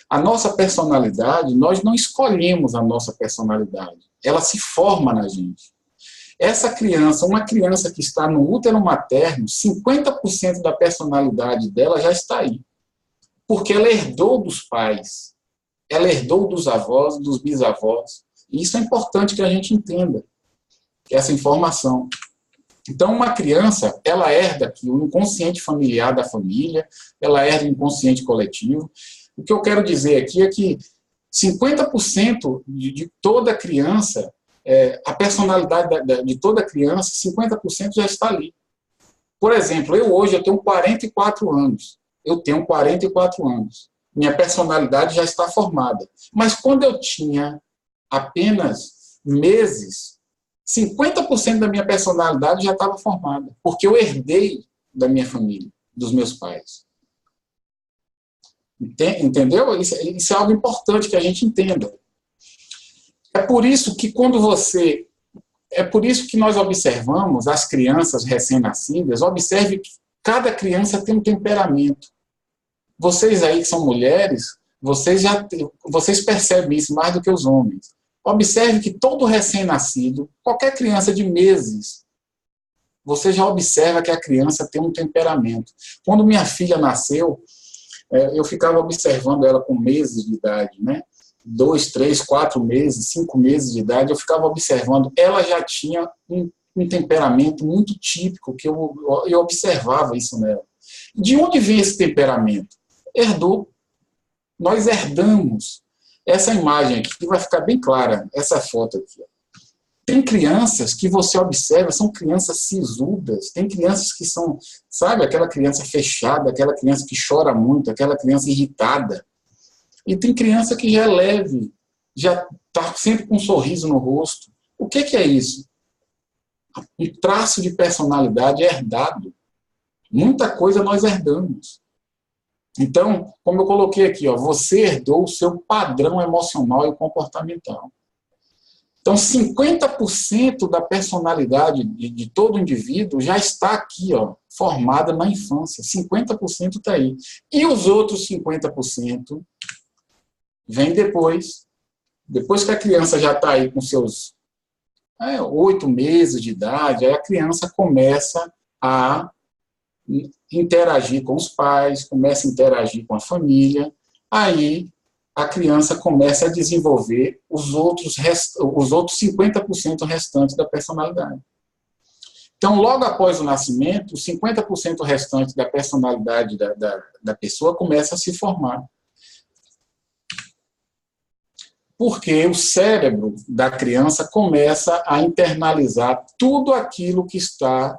A nossa personalidade, nós não escolhemos a nossa personalidade. Ela se forma na gente. Essa criança, uma criança que está no útero materno, 50% da personalidade dela já está aí. Porque ela herdou dos pais, ela herdou dos avós, dos bisavós. E isso é importante que a gente entenda, essa informação. Então, uma criança, ela herda aqui o inconsciente familiar da família, ela herda o inconsciente coletivo. O que eu quero dizer aqui é que 50% de toda criança, a personalidade de toda criança, 50% já está ali. Por exemplo, hoje eu tenho 44 anos. Minha personalidade já está formada. Mas quando eu tinha apenas meses, 50% da minha personalidade já estava formada, porque eu herdei da minha família, dos meus pais. Entendeu? Isso é algo importante que a gente entenda. É por isso que nós observamos as crianças recém-nascidas, observe que cada criança tem um temperamento. Vocês aí que são mulheres, vocês percebem isso mais do que os homens. Observe que todo recém-nascido, qualquer criança de meses, você já observa que a criança tem um temperamento. Quando minha filha nasceu, eu ficava observando ela com meses de idade, né? 2, 3, 4 meses, 5 meses de idade, eu ficava observando. Ela já tinha um temperamento muito típico, que eu observava isso nela. De onde vem esse temperamento? Herdou. Nós herdamos. Essa imagem aqui vai ficar bem clara, essa foto aqui. Tem crianças que você observa, são crianças sisudas, tem crianças que são, sabe, aquela criança fechada, aquela criança que chora muito, aquela criança irritada. E tem criança que já é leve, já está sempre com um sorriso no rosto. O que é isso? Um traço de personalidade herdado. Muita coisa nós herdamos. Então, como eu coloquei aqui, ó, você herdou o seu padrão emocional e comportamental. Então, 50% da personalidade de todo indivíduo já está aqui, ó, formada na infância. 50% está aí. E os outros 50% vem depois. Depois que a criança já está aí com seus 8 meses de idade, aí a criança começa a interagir com os pais, começa a interagir com a família, aí a criança começa a desenvolver os outros 50% restantes da personalidade. Então, logo após o nascimento, os 50% restantes da personalidade da pessoa começa a se formar. Porque o cérebro da criança começa a internalizar tudo aquilo que está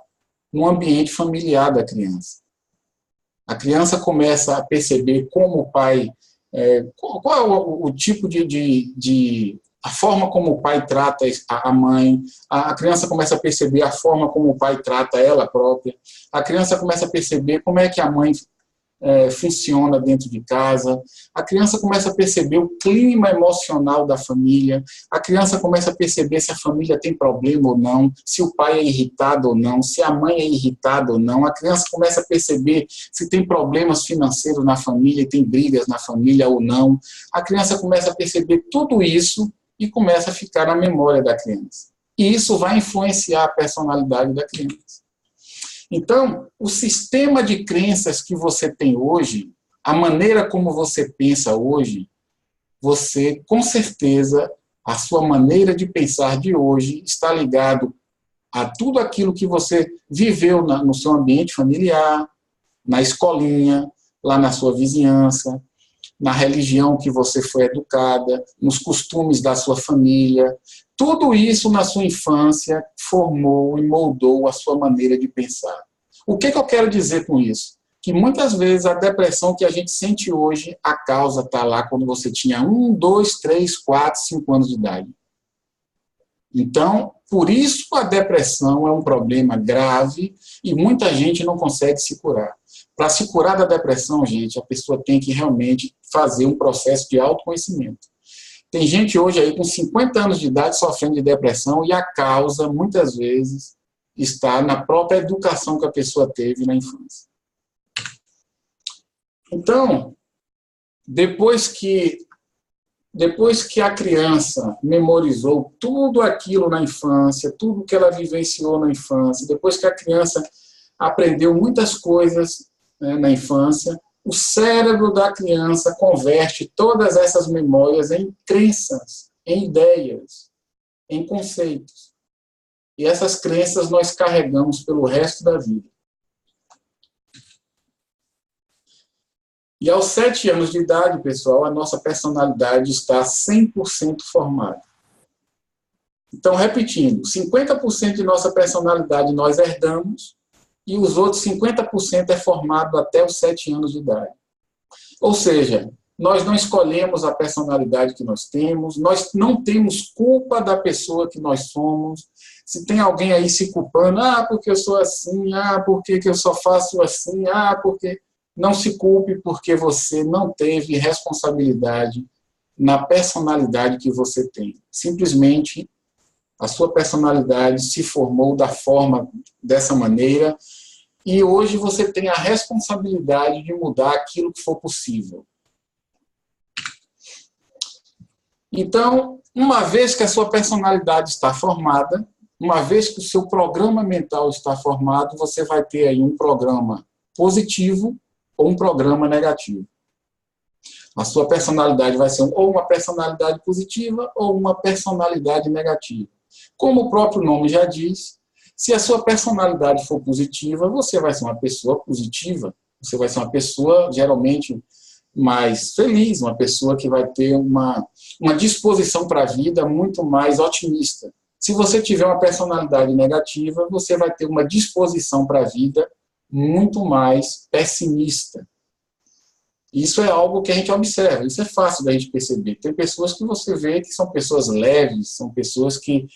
no ambiente familiar da criança. A criança começa a perceber como o pai... qual é o tipo a forma como o pai trata a mãe, a criança começa a perceber a forma como o pai trata ela própria, a criança começa a perceber como é que a mãe funciona dentro de casa, a criança começa a perceber o clima emocional da família, a criança começa a perceber se a família tem problema ou não, se o pai é irritado ou não, se a mãe é irritada ou não, a criança começa a perceber se tem problemas financeiros na família, tem brigas na família ou não, a criança começa a perceber tudo isso e começa a ficar na memória da criança. E isso vai influenciar a personalidade da criança. Então, o sistema de crenças que você tem hoje, a maneira como você pensa hoje, você, com certeza, a sua maneira de pensar de hoje está ligado a tudo aquilo que você viveu no seu ambiente familiar, na escolinha, lá na sua vizinhança, na religião que você foi educada, nos costumes da sua família. Tudo isso na sua infância formou e moldou a sua maneira de pensar. O que eu quero dizer com isso? Que muitas vezes a depressão que a gente sente hoje, a causa está lá quando você tinha 1, 2, 3, 4, 5 anos de idade. Então, por isso a depressão é um problema grave e muita gente não consegue se curar. Para se curar da depressão, gente, a pessoa tem que realmente fazer um processo de autoconhecimento. Tem gente hoje aí com 50 anos de idade sofrendo de depressão e a causa, muitas vezes, está na própria educação que a pessoa teve na infância. Então, depois que a criança memorizou tudo aquilo na infância, tudo que ela vivenciou na infância, depois que a criança aprendeu muitas coisas na infância, o cérebro da criança converte todas essas memórias em crenças, em ideias, em conceitos. E essas crenças nós carregamos pelo resto da vida. E aos 7 anos de idade, pessoal, a nossa personalidade está 100% formada. Então, repetindo, 50% de nossa personalidade nós herdamos e os outros 50% é formado até os 7 anos de idade. Ou seja, nós não escolhemos a personalidade que nós temos, nós não temos culpa da pessoa que nós somos. Se tem alguém aí se culpando, porque eu sou assim, porque eu só faço assim, porque... Não se culpe porque você não teve responsabilidade na personalidade que você tem. Simplesmente, a sua personalidade se formou dessa maneira e hoje você tem a responsabilidade de mudar aquilo que for possível. Então, uma vez que a sua personalidade está formada, uma vez que o seu programa mental está formado, você vai ter aí um programa positivo ou um programa negativo. A sua personalidade vai ser ou uma personalidade positiva ou uma personalidade negativa. Como o próprio nome já diz, se a sua personalidade for positiva, você vai ser uma pessoa positiva, você vai ser uma pessoa geralmente mais feliz, uma pessoa que vai ter uma uma disposição para a vida muito mais otimista. Se você tiver uma personalidade negativa, você vai ter uma disposição para a vida muito mais pessimista. Isso é algo que a gente observa, isso é fácil da gente perceber. Tem pessoas que você vê que são pessoas leves, são pessoas que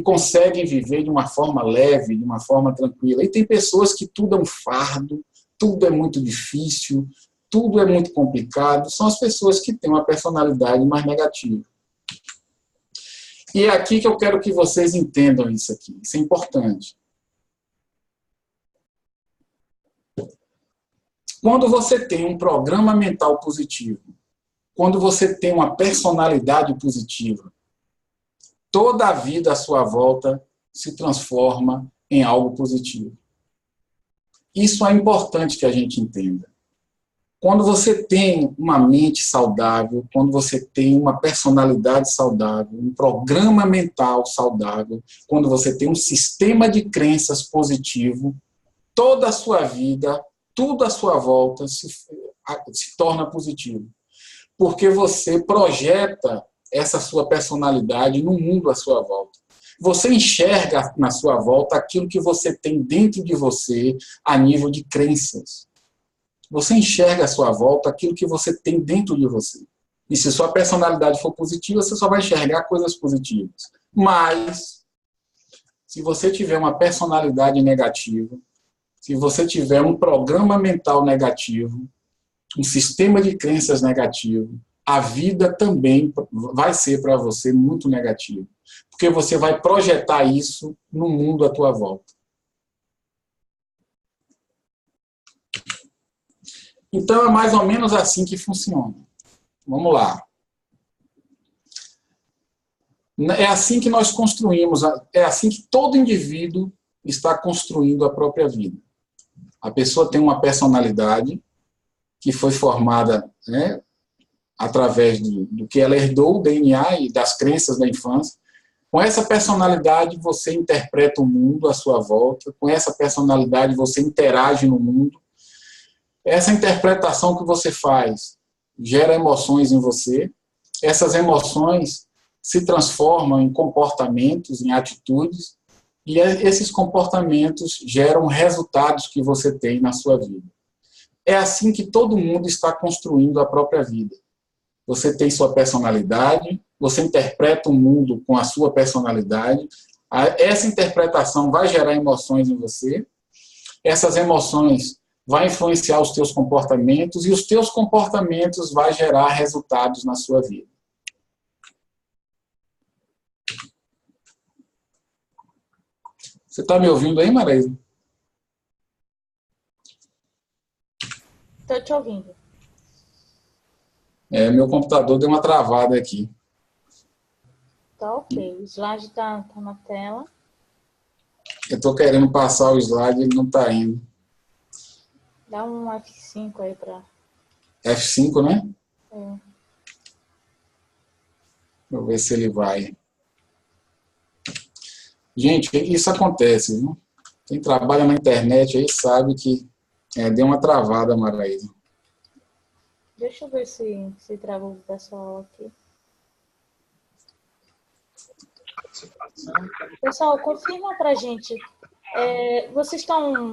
conseguem viver de uma forma leve, de uma forma tranquila. E tem pessoas que tudo é um fardo, tudo é muito difícil, tudo é muito complicado. São as pessoas que têm uma personalidade mais negativa. E é aqui que eu quero que vocês entendam isso aqui. Isso é importante. Quando você tem um programa mental positivo, quando você tem uma personalidade positiva, toda a vida à sua volta se transforma em algo positivo. Isso é importante que a gente entenda. Quando você tem uma mente saudável, quando você tem uma personalidade saudável, um programa mental saudável, quando você tem um sistema de crenças positivo, toda a sua vida, tudo à sua volta se torna positivo. Porque você projeta essa sua personalidade no mundo à sua volta. Você enxerga na sua volta aquilo que você tem dentro de você a nível de crenças. Você enxerga à sua volta aquilo que você tem dentro de você. E se sua personalidade for positiva, você só vai enxergar coisas positivas. Mas, se você tiver uma personalidade negativa, se você tiver um programa mental negativo, um sistema de crenças negativo, a vida também vai ser para você muito negativa. Porque você vai projetar isso no mundo à tua volta. Então, é mais ou menos assim que funciona. Vamos lá. É assim que nós construímos, é assim que todo indivíduo está construindo a própria vida. A pessoa tem uma personalidade que foi formada, né, através do que ela herdou, o DNA e das crenças da infância. Com essa personalidade, você interpreta o mundo à sua volta. Com essa personalidade, você interage no mundo. Essa interpretação que você faz gera emoções em você. Essas emoções se transformam em comportamentos, em atitudes, e esses comportamentos geram resultados que você tem na sua vida. É assim que todo mundo está construindo a própria vida. Você tem sua personalidade, você interpreta o mundo com a sua personalidade, essa interpretação vai gerar emoções em você, essas emoções vão influenciar os teus comportamentos, e os teus comportamentos vão gerar resultados na sua vida. Você está me ouvindo aí, Maraísa? Estou te ouvindo. Meu computador deu uma travada aqui. Tá ok. O slide tá na tela. Eu estou querendo passar o slide, ele não está indo. Dá um F5 aí para... F5, né? É. Vou ver se ele vai. Gente, isso acontece, viu? Quem trabalha na internet aí sabe que deu uma travada, Maraísa. Deixa eu ver se travou o pessoal aqui. Pessoal, confirma pra gente. Vocês estão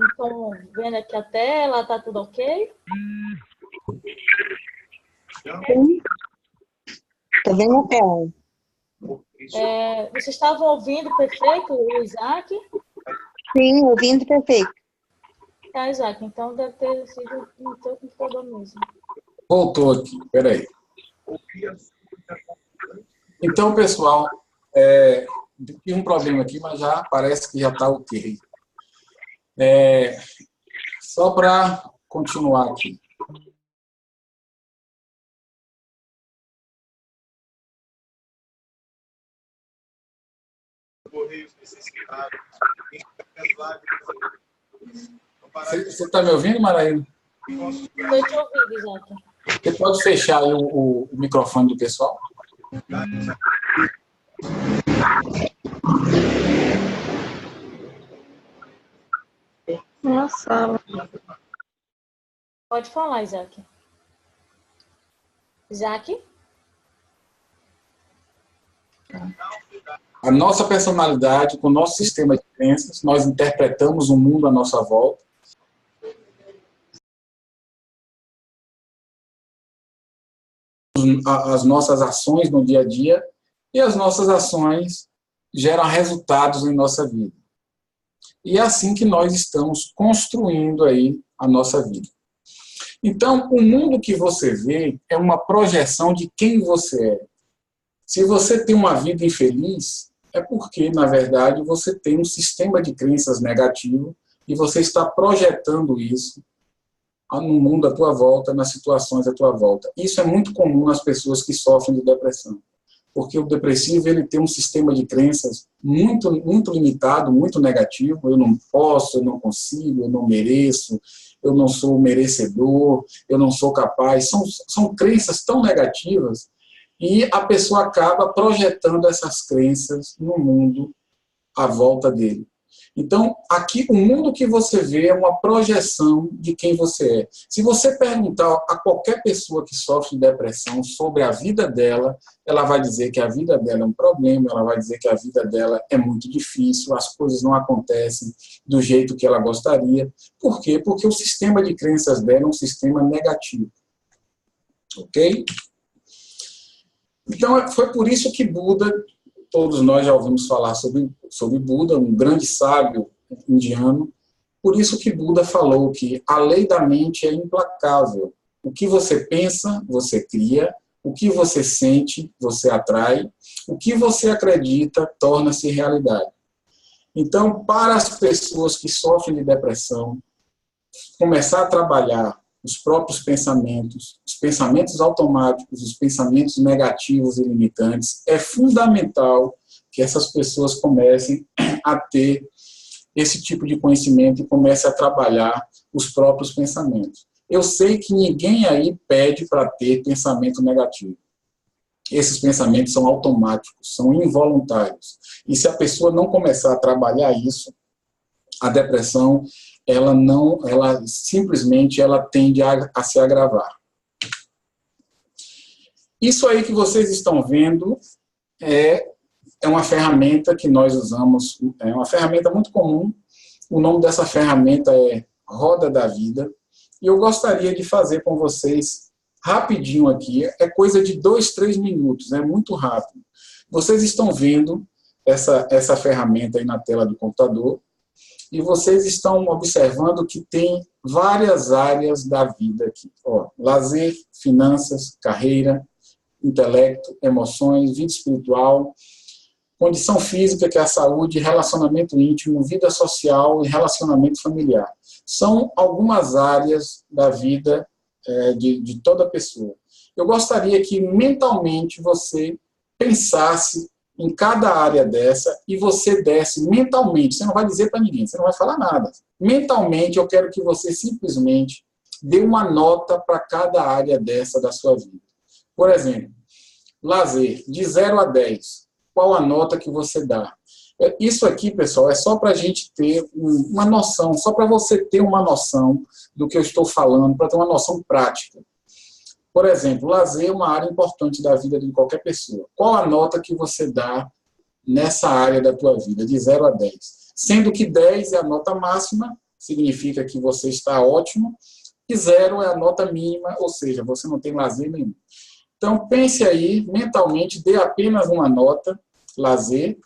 vendo aqui a tela? Tá tudo ok? Sim. Tô vendo a tela. Vocês estavam ouvindo perfeito o Isaac? Sim, ouvindo perfeito. Tá, Isaac. Então deve ter sido no teu computador mesmo. Voltou aqui, peraí. Então, pessoal, tive um problema aqui, mas já parece que já está ok. Só para continuar aqui. Você está me ouvindo, Maraísa? Estou te ouvindo, Isaac. Você pode fechar aí o microfone do pessoal? Nossa. Pode falar, Isaac. Isaac? A nossa personalidade, com o nosso sistema de crenças, nós interpretamos o mundo à nossa volta. As nossas ações no dia a dia, e as nossas ações geram resultados em nossa vida. E é assim que nós estamos construindo aí a nossa vida. Então, o mundo que você vê é uma projeção de quem você é. Se você tem uma vida infeliz, é porque, na verdade, você tem um sistema de crenças negativo e você está projetando isso no mundo à tua volta, nas situações à tua volta. Isso é muito comum nas pessoas que sofrem de depressão, porque o depressivo ele tem um sistema de crenças muito limitado, muito negativo. Eu não posso, eu não consigo, eu não mereço, eu não sou merecedor, eu não sou capaz. São crenças tão negativas e a pessoa acaba projetando essas crenças no mundo à volta dele. Então, aqui, o mundo que você vê é uma projeção de quem você é. Se você perguntar a qualquer pessoa que sofre de depressão sobre a vida dela, ela vai dizer que a vida dela é um problema, ela vai dizer que a vida dela é muito difícil, as coisas não acontecem do jeito que ela gostaria. Por quê? Porque o sistema de crenças dela é um sistema negativo. Ok? Então, foi por isso que Buda... Todos nós já ouvimos falar sobre Buda, um grande sábio indiano. Por isso que Buda falou que a lei da mente é implacável. O que você pensa, você cria. O que você sente, você atrai. O que você acredita, torna-se realidade. Então, para as pessoas que sofrem de depressão, começar a trabalhar os próprios pensamentos, os pensamentos automáticos, os pensamentos negativos e limitantes, é fundamental que essas pessoas comecem a ter esse tipo de conhecimento e comecem a trabalhar os próprios pensamentos. Eu sei que ninguém aí pede para ter pensamento negativo. Esses pensamentos são automáticos, são involuntários. E se a pessoa não começar a trabalhar isso, a depressão ela simplesmente tende a se agravar. Isso aí que vocês estão vendo é uma ferramenta que nós usamos, é uma ferramenta muito comum. O nome dessa ferramenta é Roda da Vida. E eu gostaria de fazer com vocês rapidinho aqui, é coisa de 2, 3 minutos, é muito rápido. Vocês estão vendo essa ferramenta aí na tela do computador. E vocês estão observando que tem várias áreas da vida aqui. Ó, lazer, finanças, carreira, intelecto, emoções, vida espiritual, condição física, que é a saúde, relacionamento íntimo, vida social e relacionamento familiar. São algumas áreas da vida de toda pessoa. Eu gostaria que mentalmente você pensasse em cada área dessa, e você desce mentalmente, você não vai dizer para ninguém, você não vai falar nada. Mentalmente, eu quero que você simplesmente dê uma nota para cada área dessa da sua vida. Por exemplo, lazer, de 0 a 10, qual a nota que você dá? Isso aqui, pessoal, é só para a gente ter uma noção, só para você ter uma noção do que eu estou falando, para ter uma noção prática. Por exemplo, lazer é uma área importante da vida de qualquer pessoa. Qual a nota que você dá nessa área da tua vida, de 0 a 10? Sendo que 10 é a nota máxima, significa que você está ótimo, e 0 é a nota mínima, ou seja, você não tem lazer nenhum. Então, pense aí, mentalmente, dê apenas uma nota, lazer,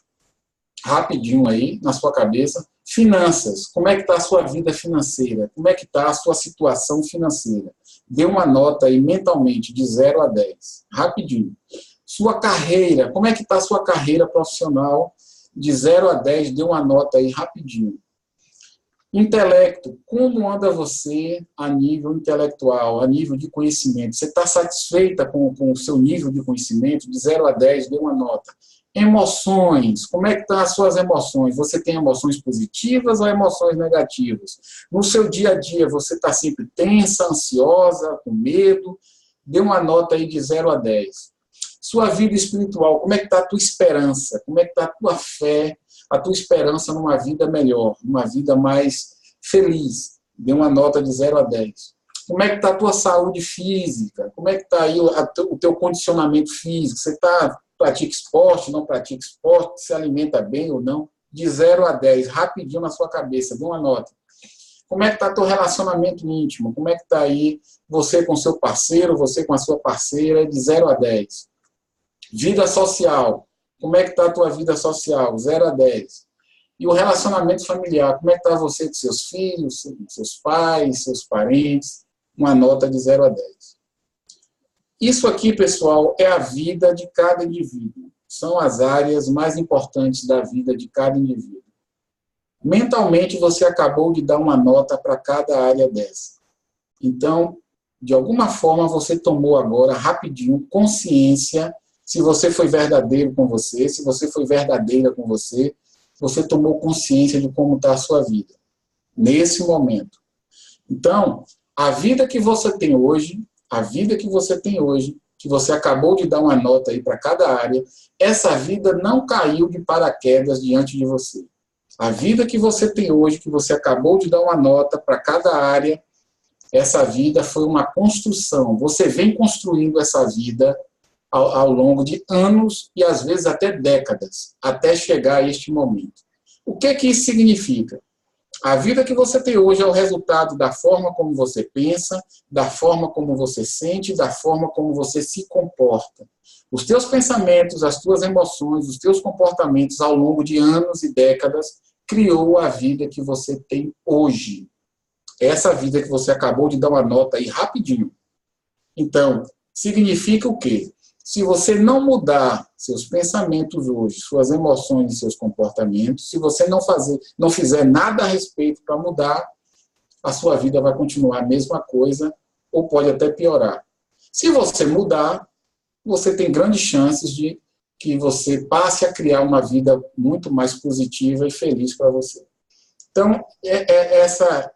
rapidinho aí, na sua cabeça. Finanças, como é que está a sua vida financeira? Como é que está a sua situação financeira? Dê uma nota aí mentalmente, de 0 a 10, rapidinho. Sua carreira, como é que está a sua carreira profissional? De 0 a 10, dê uma nota aí rapidinho. Intelecto, como anda você a nível intelectual, a nível de conhecimento? Você está satisfeita com o seu nível de conhecimento? De 0 a 10, dê uma nota. Emoções, como é que estão as suas emoções? Você tem emoções positivas ou emoções negativas? No seu dia a dia, você está sempre tensa, ansiosa, com medo? Dê uma nota aí de 0 a 10. Sua vida espiritual, como é que está a tua esperança? Como é que está a tua fé, a tua esperança numa vida melhor, numa vida mais feliz? Dê uma nota de 0 a 10. Como é que está a tua saúde física? Como é que está aí o teu condicionamento físico? Você está pratica esporte, não pratica esporte, se alimenta bem ou não, de 0 a 10, rapidinho na sua cabeça, dê uma nota. Como é que está teu relacionamento íntimo? Como é que está aí você com seu parceiro, você com a sua parceira, de 0 a 10. Vida social. Como é que está a tua vida social? 0 a 10. E o relacionamento familiar. Como é que está você com seus filhos, seus pais, seus parentes? Uma nota de 0 a 10. Isso aqui, pessoal, é a vida de cada indivíduo. São as áreas mais importantes da vida de cada indivíduo. Mentalmente, você acabou de dar uma nota para cada área dessa. Então, de alguma forma, você tomou agora, rapidinho, consciência, se você foi verdadeiro com você, se você foi verdadeira com você, você tomou consciência de como está a sua vida, nesse momento. Então, a vida que você tem hoje, que você acabou de dar uma nota aí para cada área, essa vida não caiu de paraquedas diante de você. A vida que você tem hoje, que você acabou de dar uma nota para cada área, essa vida foi uma construção. Você vem construindo essa vida ao longo de anos e às vezes até décadas, até chegar a este momento. O que isso significa? A vida que você tem hoje é o resultado da forma como você pensa, da forma como você sente, da forma como você se comporta. Os teus pensamentos, as tuas emoções, os teus comportamentos ao longo de anos e décadas criou a vida que você tem hoje. Essa vida que você acabou de dar uma nota aí rapidinho. Então, significa o quê? Se você não mudar seus pensamentos hoje, suas emoções e seus comportamentos, se você não fizer nada a respeito para mudar, a sua vida vai continuar a mesma coisa ou pode até piorar. Se você mudar, você tem grandes chances de que você passe a criar uma vida muito mais positiva e feliz para você. Então, essa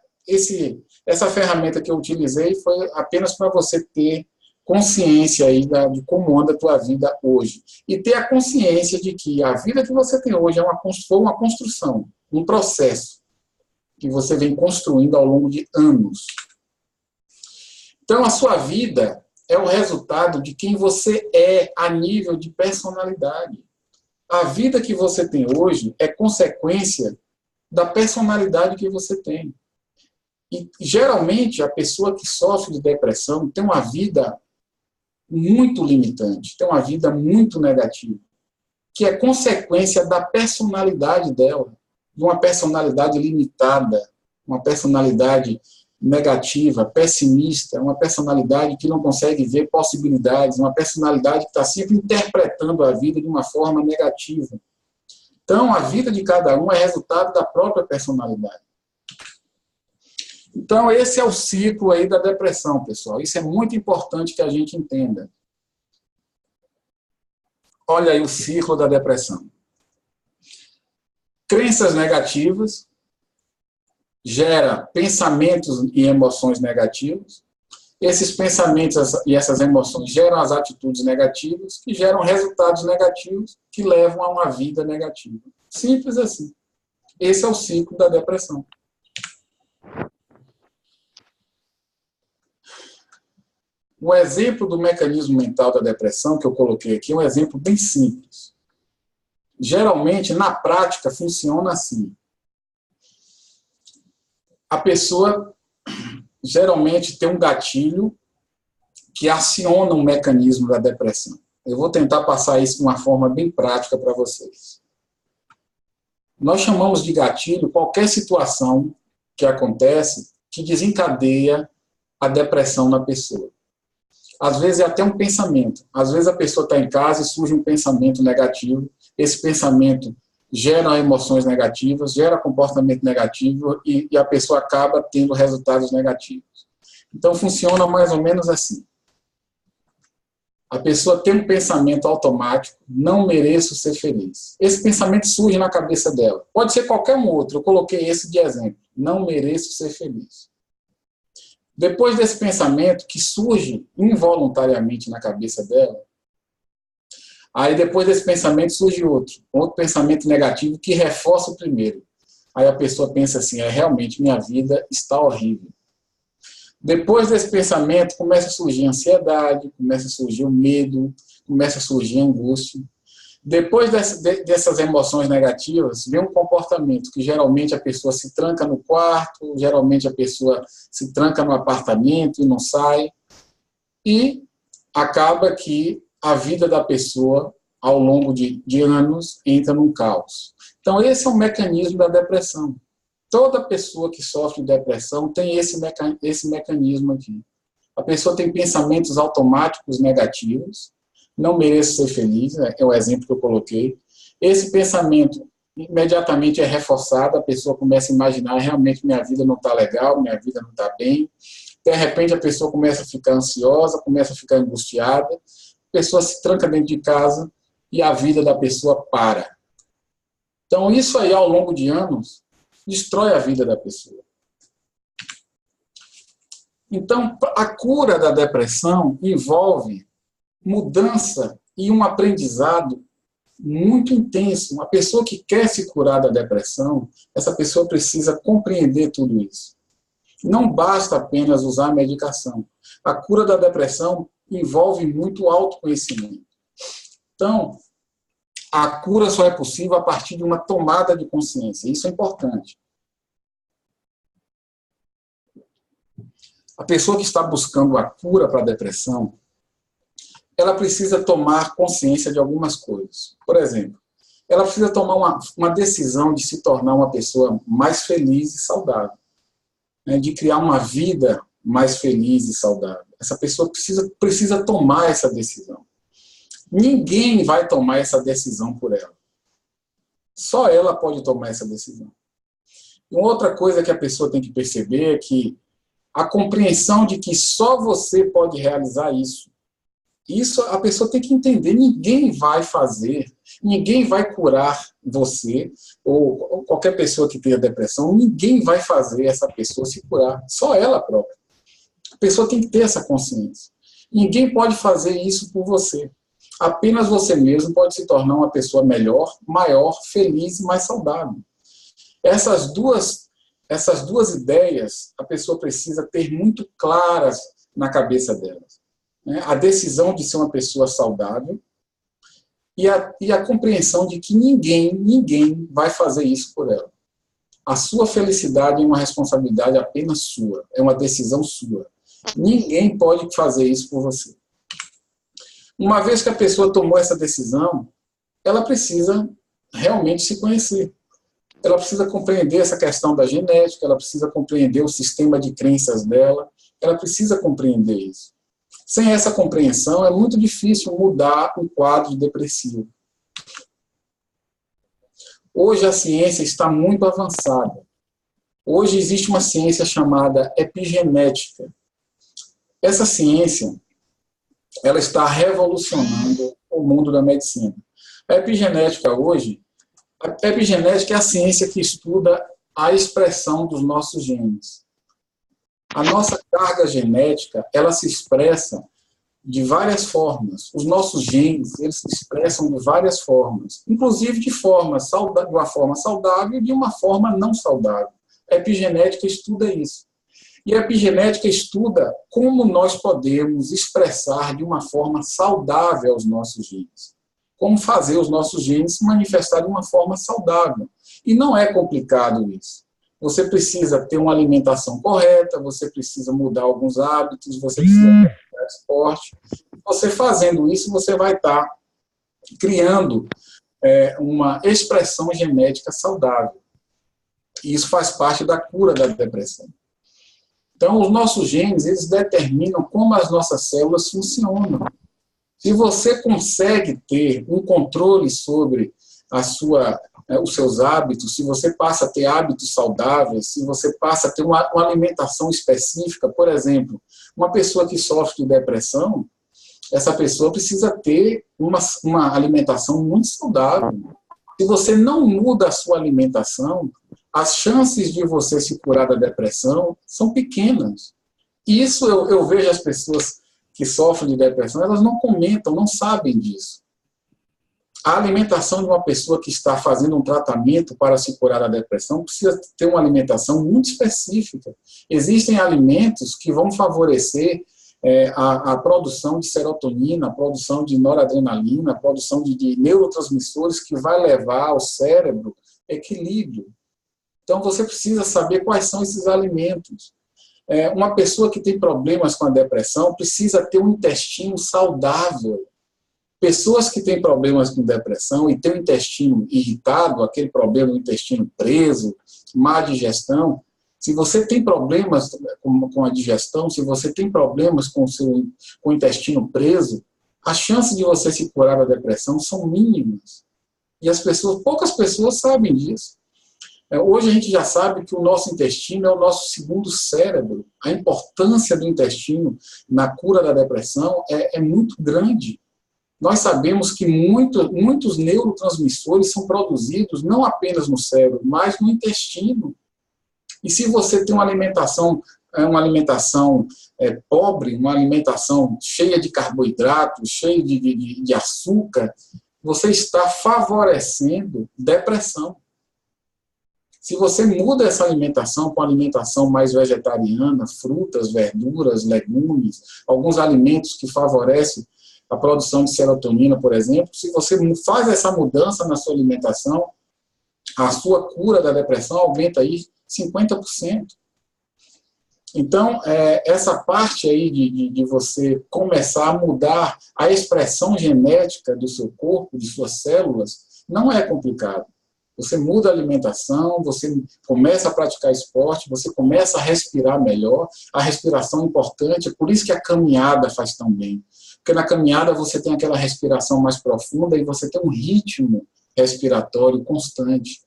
ferramenta que eu utilizei foi apenas para você ter consciência aí de como anda a tua vida hoje. E ter a consciência de que a vida que você tem hoje foi uma construção, um processo que você vem construindo ao longo de anos. Então, a sua vida é o resultado de quem você é a nível de personalidade. A vida que você tem hoje é consequência da personalidade que você tem. E, geralmente, a pessoa que sofre de depressão tem uma vida muito limitante, tem uma vida muito negativa, que é consequência da personalidade dela, de uma personalidade limitada, uma personalidade negativa, pessimista, uma personalidade que não consegue ver possibilidades, uma personalidade que está sempre interpretando a vida de uma forma negativa. Então, a vida de cada um é resultado da própria personalidade. Então, esse é o ciclo aí da depressão, pessoal. Isso é muito importante que a gente entenda. Olha aí o ciclo da depressão. Crenças negativas gera pensamentos e emoções negativos. Esses pensamentos e essas emoções geram as atitudes negativas, que geram resultados negativos, que levam a uma vida negativa. Simples assim. Esse é o ciclo da depressão. Um exemplo do mecanismo mental da depressão que eu coloquei aqui é um exemplo bem simples. Geralmente, na prática, funciona assim. A pessoa geralmente tem um gatilho que aciona um mecanismo da depressão. Eu vou tentar passar isso de uma forma bem prática para vocês. Nós chamamos de gatilho qualquer situação que acontece que desencadeia a depressão na pessoa. Às vezes é até um pensamento. Às vezes a pessoa está em casa e surge um pensamento negativo. Esse pensamento gera emoções negativas, gera comportamento negativo e a pessoa acaba tendo resultados negativos. Então funciona mais ou menos assim. A pessoa tem um pensamento automático, não mereço ser feliz. Esse pensamento surge na cabeça dela. Pode ser qualquer um outro, eu coloquei esse de exemplo. Não mereço ser feliz. Depois desse pensamento, que surge involuntariamente na cabeça dela, aí depois desse pensamento surge outro pensamento negativo que reforça o primeiro. Aí a pessoa pensa assim, realmente minha vida está horrível. Depois desse pensamento começa a surgir a ansiedade, começa a surgir o medo, começa a surgir a angústia. Depois dessas emoções negativas, vem um comportamento que geralmente a pessoa se tranca no quarto, geralmente a pessoa se tranca no apartamento e não sai, e acaba que a vida da pessoa, ao longo de anos, entra num caos. Então, esse é um mecanismo da depressão. Toda pessoa que sofre de depressão tem esse mecanismo aqui. A pessoa tem pensamentos automáticos negativos, não mereço ser feliz, é o exemplo que eu coloquei. Esse pensamento imediatamente é reforçado, a pessoa começa a imaginar, realmente minha vida não está legal, minha vida não está bem. De repente a pessoa começa a ficar ansiosa, começa a ficar angustiada, a pessoa se tranca dentro de casa e a vida da pessoa para. Então isso aí, ao longo de anos, destrói a vida da pessoa. Então, a cura da depressão envolve mudança e um aprendizado muito intenso. Uma pessoa que quer se curar da depressão, essa pessoa precisa compreender tudo isso. Não basta apenas usar a medicação. A cura da depressão envolve muito autoconhecimento. Então, a cura só é possível a partir de uma tomada de consciência. Isso é importante. A pessoa que está buscando a cura para a depressão, ela precisa tomar consciência de algumas coisas. Por exemplo, ela precisa tomar uma decisão de se tornar uma pessoa mais feliz e saudável, né, de criar uma vida mais feliz e saudável. Essa pessoa precisa tomar essa decisão. Ninguém vai tomar essa decisão por ela. Só ela pode tomar essa decisão. E uma outra coisa que a pessoa tem que perceber é que a compreensão de que só você pode realizar isso. Isso a pessoa tem que entender. Ninguém vai fazer, ninguém vai curar você, ou qualquer pessoa que tenha depressão, ninguém vai fazer essa pessoa se curar. Só ela própria. A pessoa tem que ter essa consciência. Ninguém pode fazer isso por você. Apenas você mesmo pode se tornar uma pessoa melhor, maior, feliz e mais saudável. Essas duas ideias a pessoa precisa ter muito claras na cabeça dela. A decisão de ser uma pessoa saudável e a compreensão de que ninguém vai fazer isso por ela. A sua felicidade é uma responsabilidade apenas sua, é uma decisão sua. Ninguém pode fazer isso por você. Uma vez que a pessoa tomou essa decisão, ela precisa realmente se conhecer. Ela precisa compreender essa questão da genética, ela precisa compreender o sistema de crenças dela, ela precisa compreender isso. Sem essa compreensão, é muito difícil mudar o quadro depressivo. Hoje a ciência está muito avançada. Hoje existe uma ciência chamada epigenética. Essa ciência, ela está revolucionando o mundo da medicina. A epigenética hoje, a epigenética é a ciência que estuda a expressão dos nossos genes. A nossa carga genética, ela se expressa de várias formas. Os nossos genes, eles se expressam de várias formas, inclusive de uma forma saudável e de uma forma não saudável. A epigenética estuda isso. E a epigenética estuda como nós podemos expressar de uma forma saudável os nossos genes. Como fazer os nossos genes se manifestar de uma forma saudável. E não é complicado isso. Você precisa ter uma alimentação correta, você precisa mudar alguns hábitos, você precisa praticar esporte. Você fazendo isso, você vai estar criando uma expressão genética saudável. E isso faz parte da cura da depressão. Então, os nossos genes, eles determinam como as nossas células funcionam. Se você consegue ter um controle sobre os seus hábitos, se você passa a ter hábitos saudáveis, se você passa a ter uma alimentação específica, por exemplo, uma pessoa que sofre de depressão, essa pessoa precisa ter uma alimentação muito saudável. Se você não muda a sua alimentação, as chances de você se curar da depressão são pequenas. E isso eu vejo as pessoas que sofrem de depressão, elas não comentam, não sabem disso. A alimentação de uma pessoa que está fazendo um tratamento para se curar da depressão precisa ter uma alimentação muito específica. Existem alimentos que vão favorecer a produção de serotonina, a produção de noradrenalina, a produção de neurotransmissores que vai levar ao cérebro equilíbrio. Então, você precisa saber quais são esses alimentos. Uma pessoa que tem problemas com a depressão precisa ter um intestino saudável. Pessoas que têm problemas com depressão e têm o intestino irritado, aquele problema do intestino preso, má digestão, se você tem problemas com a digestão, se você tem problemas com o intestino preso, as chances de você se curar da depressão são mínimas. E poucas pessoas sabem disso. Hoje a gente já sabe que o nosso intestino é o nosso segundo cérebro. A importância do intestino na cura da depressão é muito grande. Nós sabemos que muitos neurotransmissores são produzidos não apenas no cérebro, mas no intestino. E se você tem uma alimentação pobre, uma alimentação cheia de carboidratos, cheia de açúcar, você está favorecendo depressão. Se você muda essa alimentação com alimentação mais vegetariana, frutas, verduras, legumes, alguns alimentos que favorecem a produção de serotonina, por exemplo, se você faz essa mudança na sua alimentação, a sua cura da depressão aumenta aí 50%. Então, essa parte aí de você começar a mudar a expressão genética do seu corpo, de suas células, não é complicado. Você muda a alimentação, você começa a praticar esporte, você começa a respirar melhor. A respiração é importante, é por isso que a caminhada faz tão bem. Porque na caminhada você tem aquela respiração mais profunda e você tem um ritmo respiratório constante.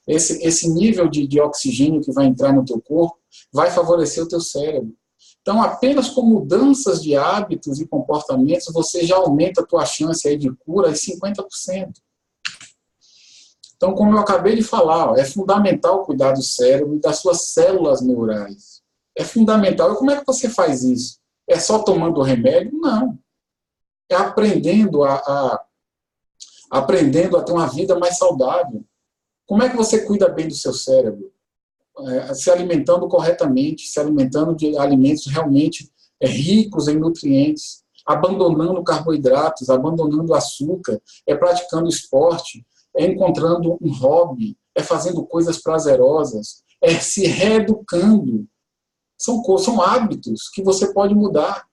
Esse nível de oxigênio que vai entrar no teu corpo vai favorecer o teu cérebro. Então, apenas com mudanças de hábitos e comportamentos, você já aumenta a tua chance aí de cura em 50%. Então, como eu acabei de falar, é fundamental cuidar do cérebro e das suas células neurais. É fundamental. E como é que você faz isso? É só tomando remédio? Não. É aprendendo aprendendo a ter uma vida mais saudável. Como é que você cuida bem do seu cérebro? Se alimentando corretamente, se alimentando de alimentos realmente ricos em nutrientes, abandonando carboidratos, abandonando açúcar, praticando esporte, encontrando um hobby, fazendo coisas prazerosas, se reeducando. São hábitos que você pode mudar.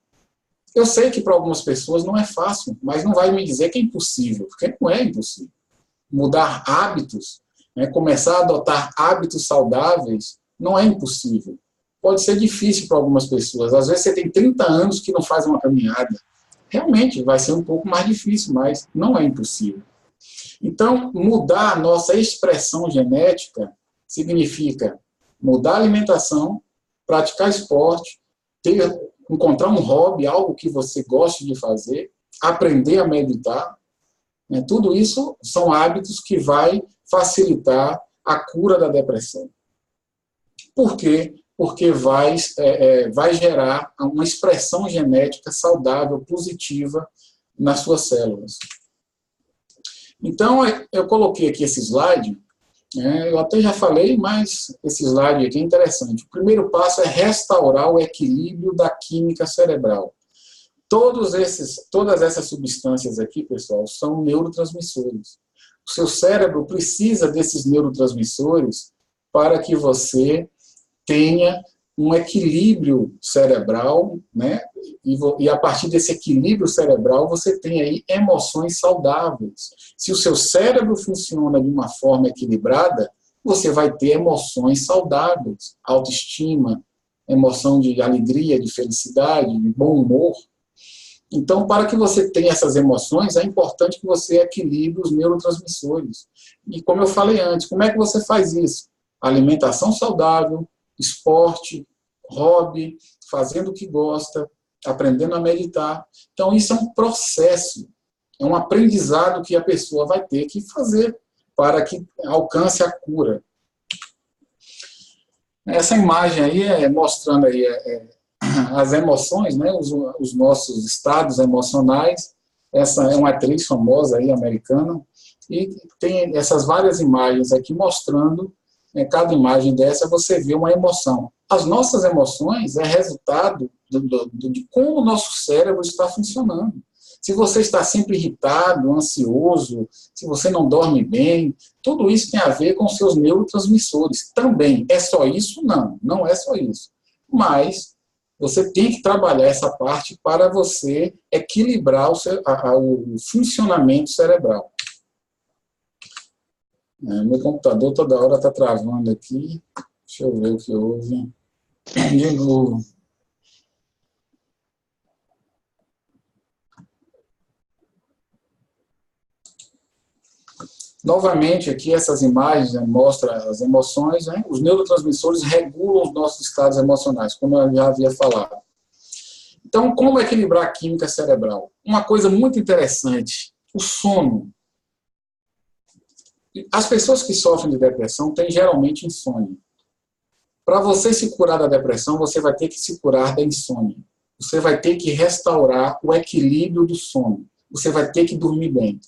Eu sei que para algumas pessoas não é fácil, mas não vai me dizer que é impossível, porque não é impossível. Mudar hábitos, começar a adotar hábitos saudáveis, não é impossível. Pode ser difícil para algumas pessoas. Às vezes você tem 30 anos que não faz uma caminhada. Realmente vai ser um pouco mais difícil, mas não é impossível. Então, mudar a nossa expressão genética significa mudar a alimentação, praticar esporte, encontrar um hobby, algo que você goste de fazer, aprender a meditar. Tudo isso são hábitos que vai facilitar a cura da depressão. Por quê? Porque vai gerar uma expressão genética saudável, positiva nas suas células. Então, eu coloquei aqui esse slide, eu até já falei, mas esse slide aqui é interessante. O primeiro passo é restaurar o equilíbrio da química cerebral. Todas essas substâncias aqui, pessoal, são neurotransmissores. O seu cérebro precisa desses neurotransmissores para que você tenha um equilíbrio cerebral, e a partir desse equilíbrio cerebral você tem aí emoções saudáveis. Se o seu cérebro funciona de uma forma equilibrada, você vai ter emoções saudáveis, autoestima, emoção de alegria, de felicidade, de bom humor. Então, para que você tenha essas emoções, é importante que você equilibre os neurotransmissores. E como eu falei antes, como é que você faz isso? Alimentação saudável, esporte, hobby, fazendo o que gosta, aprendendo a meditar. Então, isso é um processo, é um aprendizado que a pessoa vai ter que fazer para que alcance a cura. Essa imagem aí mostrando aí as emoções, os nossos estados emocionais. Essa é uma atriz famosa aí, americana, e tem essas várias imagens aqui mostrando. Cada imagem dessa você vê uma emoção. as nossas emoções é resultado de como o nosso cérebro está funcionando. Se você está sempre irritado, ansioso, se você não dorme bem, tudo isso tem a ver com seus neurotransmissores. Também, é só isso? Não, não é só isso. Mas você tem que trabalhar essa parte para você equilibrar o funcionamento cerebral. Meu computador toda hora está travando aqui. Deixa eu ver o que houve. De novo. Novamente, aqui essas imagens mostram as emoções, né? Os neurotransmissores regulam os nossos estados emocionais, como eu já havia falado. Então, como equilibrar a química cerebral? Uma coisa muito interessante, o sono. As pessoas que sofrem de depressão têm geralmente insônia. Para você se curar da depressão, você vai ter que se curar da insônia. Você vai ter que restaurar o equilíbrio do sono. Você vai ter que dormir bem.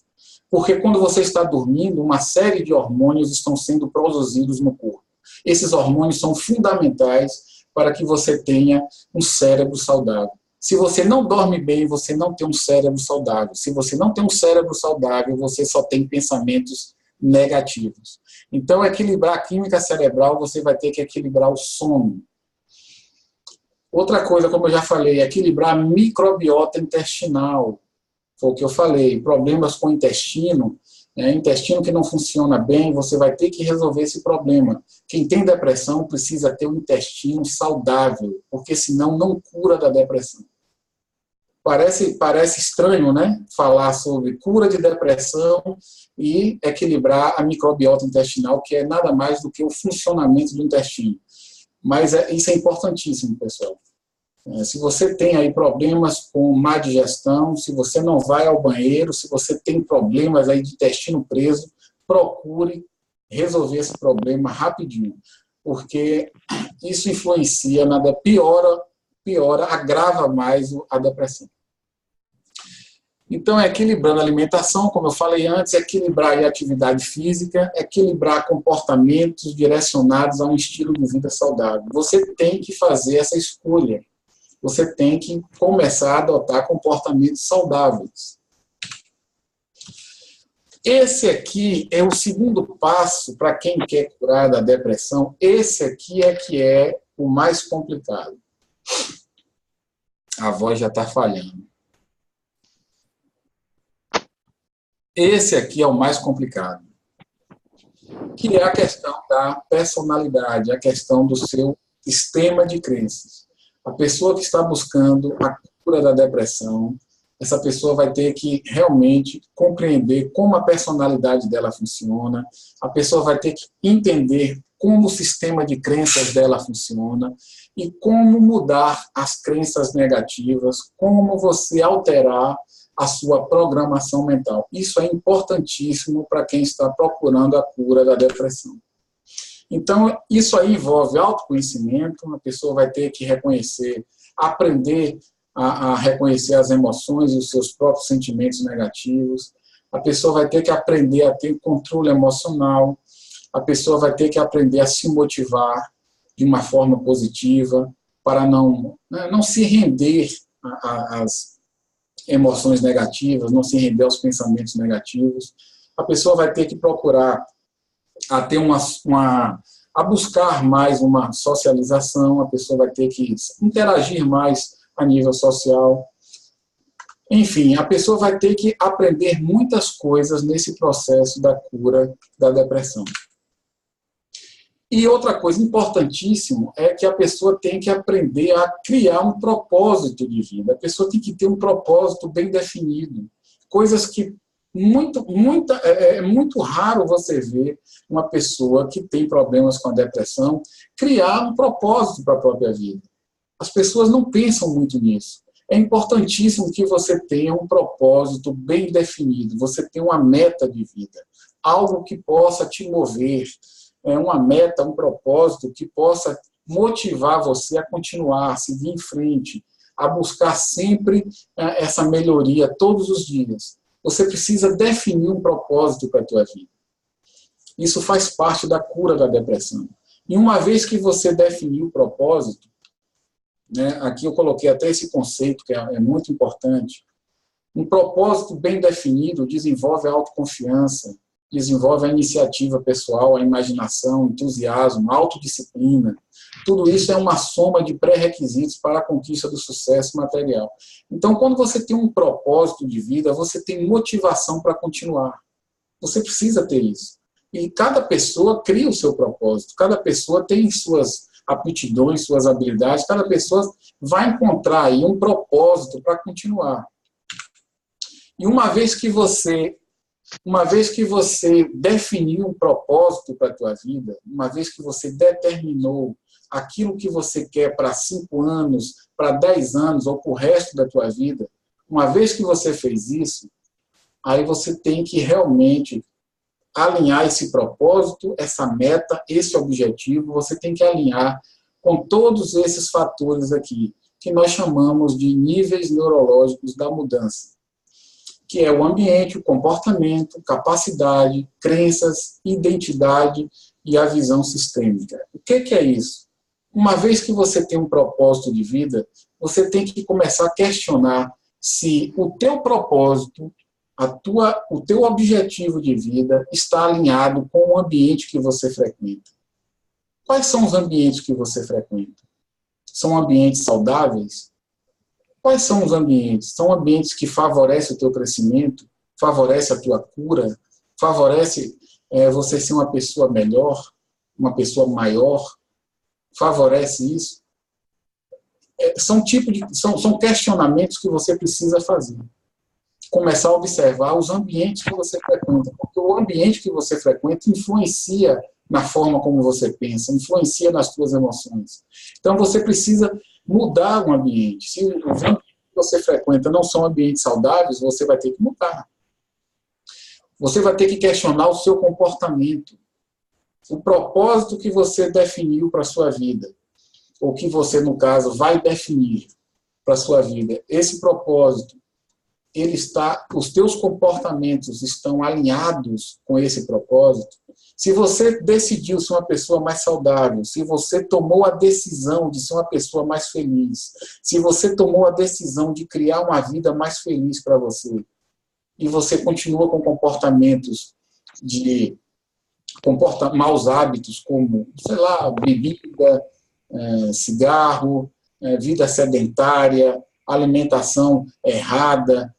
Porque quando você está dormindo, uma série de hormônios estão sendo produzidos no corpo. Esses hormônios são fundamentais para que você tenha um cérebro saudável. Se você não dorme bem, você não tem um cérebro saudável. Se você não tem um cérebro saudável, você só tem pensamentos negativos. Então, equilibrar a química cerebral, você vai ter que equilibrar o sono. Outra coisa, como eu já falei, equilibrar a microbiota intestinal. Foi o que eu falei, problemas com o intestino, intestino que não funciona bem, você vai ter que resolver esse problema. Quem tem depressão precisa ter um intestino saudável, porque senão não cura da depressão. Parece estranho, né? Falar sobre cura de depressão e equilibrar a microbiota intestinal, que é nada mais do que o funcionamento do intestino. Mas isso é importantíssimo, pessoal. Se você tem aí problemas com má digestão, se você não vai ao banheiro, se você tem problemas aí de intestino preso, procure resolver esse problema rapidinho, porque isso influencia, piora, agrava mais a depressão. Então, equilibrando a alimentação, como eu falei antes, equilibrar a atividade física, equilibrar comportamentos direcionados a um estilo de vida saudável. Você tem que fazer essa escolha. Você tem que começar a adotar comportamentos saudáveis. Esse aqui é o segundo passo para quem quer curar da depressão. Esse aqui é que é o mais complicado. A voz já está falhando. Esse aqui é o mais complicado, que é a questão da personalidade, a questão do seu sistema de crenças. A pessoa que está buscando a cura da depressão, essa pessoa vai ter que realmente compreender como a personalidade dela funciona, a pessoa vai ter que entender como o sistema de crenças dela funciona e como mudar as crenças negativas, como você alterar a sua programação mental. Isso é importantíssimo para quem está procurando a cura da depressão. Então, isso aí envolve autoconhecimento, a pessoa vai ter que reconhecer, aprender a reconhecer as emoções e os seus próprios sentimentos negativos, a pessoa vai ter que aprender a ter controle emocional, a pessoa vai ter que aprender a se motivar de uma forma positiva, para não se render às emoções negativas, não se render aos pensamentos negativos. A pessoa vai ter que procurar a ter a buscar mais uma socialização, a pessoa vai ter que interagir mais a nível social. Enfim, a pessoa vai ter que aprender muitas coisas nesse processo da cura da depressão. E outra coisa importantíssima é que a pessoa tem que aprender a criar um propósito de vida. A pessoa tem que ter um propósito bem definido. Coisas que é muito raro você ver uma pessoa que tem problemas com a depressão criar um propósito para a própria vida. As pessoas não pensam muito nisso. É importantíssimo que você tenha um propósito bem definido, você tenha uma meta de vida, algo que possa te mover, uma meta, um propósito que possa motivar você a continuar, a seguir em frente, a buscar sempre essa melhoria todos os dias. Você precisa definir um propósito para a tua vida. Isso faz parte da cura da depressão. E uma vez que você definiu o propósito, né, aqui eu coloquei até esse conceito que é muito importante. Um propósito bem definido desenvolve a autoconfiança, desenvolve a iniciativa pessoal, a imaginação, entusiasmo, autodisciplina. Tudo isso é uma soma de pré-requisitos para a conquista do sucesso material. Então, quando você tem um propósito de vida, você tem motivação para continuar. Você precisa ter isso. E cada pessoa cria o seu propósito, cada pessoa tem suas aptidões, suas habilidades, cada pessoa vai encontrar aí um propósito para continuar. E uma vez que você definiu um propósito para a tua vida, uma vez que você determinou aquilo que você quer para 5 anos, para 10 anos ou para o resto da tua vida, uma vez que você fez isso, aí você tem que realmente alinhar esse propósito, essa meta, esse objetivo, você tem que alinhar com todos esses fatores aqui, que nós chamamos de níveis neurológicos da mudança, que é o ambiente, o comportamento, capacidade, crenças, identidade e a visão sistêmica. O que é isso? Uma vez que você tem um propósito de vida, você tem que começar a questionar se o teu propósito, o teu objetivo de vida está alinhado com o ambiente que você frequenta. Quais são os ambientes que você frequenta? São ambientes saudáveis? Quais são os ambientes? São ambientes que favorecem o teu crescimento, favorecem a tua cura, favorecem você ser uma pessoa melhor, uma pessoa maior, favorece isso? São questionamentos que você precisa fazer. Começar a observar os ambientes que você frequenta, porque o ambiente que você frequenta influencia na forma como você pensa, influencia nas suas emoções. Então você precisa mudar o ambiente. Se os ambientes que você frequenta não são ambientes saudáveis, você vai ter que mudar. Você vai ter que questionar o seu comportamento, o propósito que você definiu para a sua vida, ou que você, no caso, vai definir para a sua vida. Esse propósito, os teus comportamentos estão alinhados com esse propósito. Se você decidiu ser uma pessoa mais saudável, se você tomou a decisão de ser uma pessoa mais feliz, se você tomou a decisão de criar uma vida mais feliz para você, e você continua com comportamentos maus hábitos, como, sei lá, bebida, cigarro, vida sedentária, alimentação errada,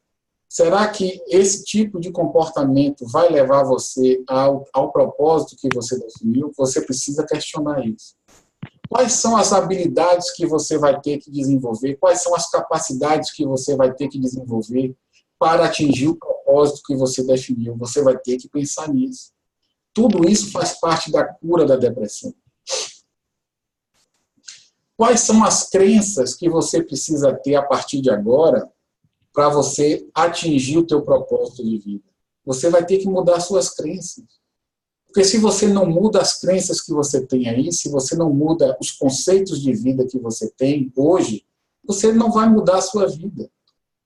será que esse tipo de comportamento vai levar você ao propósito que você definiu? Você precisa questionar isso. Quais são as habilidades que você vai ter que desenvolver? Quais são as capacidades que você vai ter que desenvolver para atingir o propósito que você definiu? Você vai ter que pensar nisso. Tudo isso faz parte da cura da depressão. Quais são as crenças que você precisa ter a partir de agora para você atingir o teu propósito de vida? Você vai ter que mudar suas crenças. Porque se você não muda as crenças que você tem aí, se você não muda os conceitos de vida que você tem hoje, você não vai mudar a sua vida.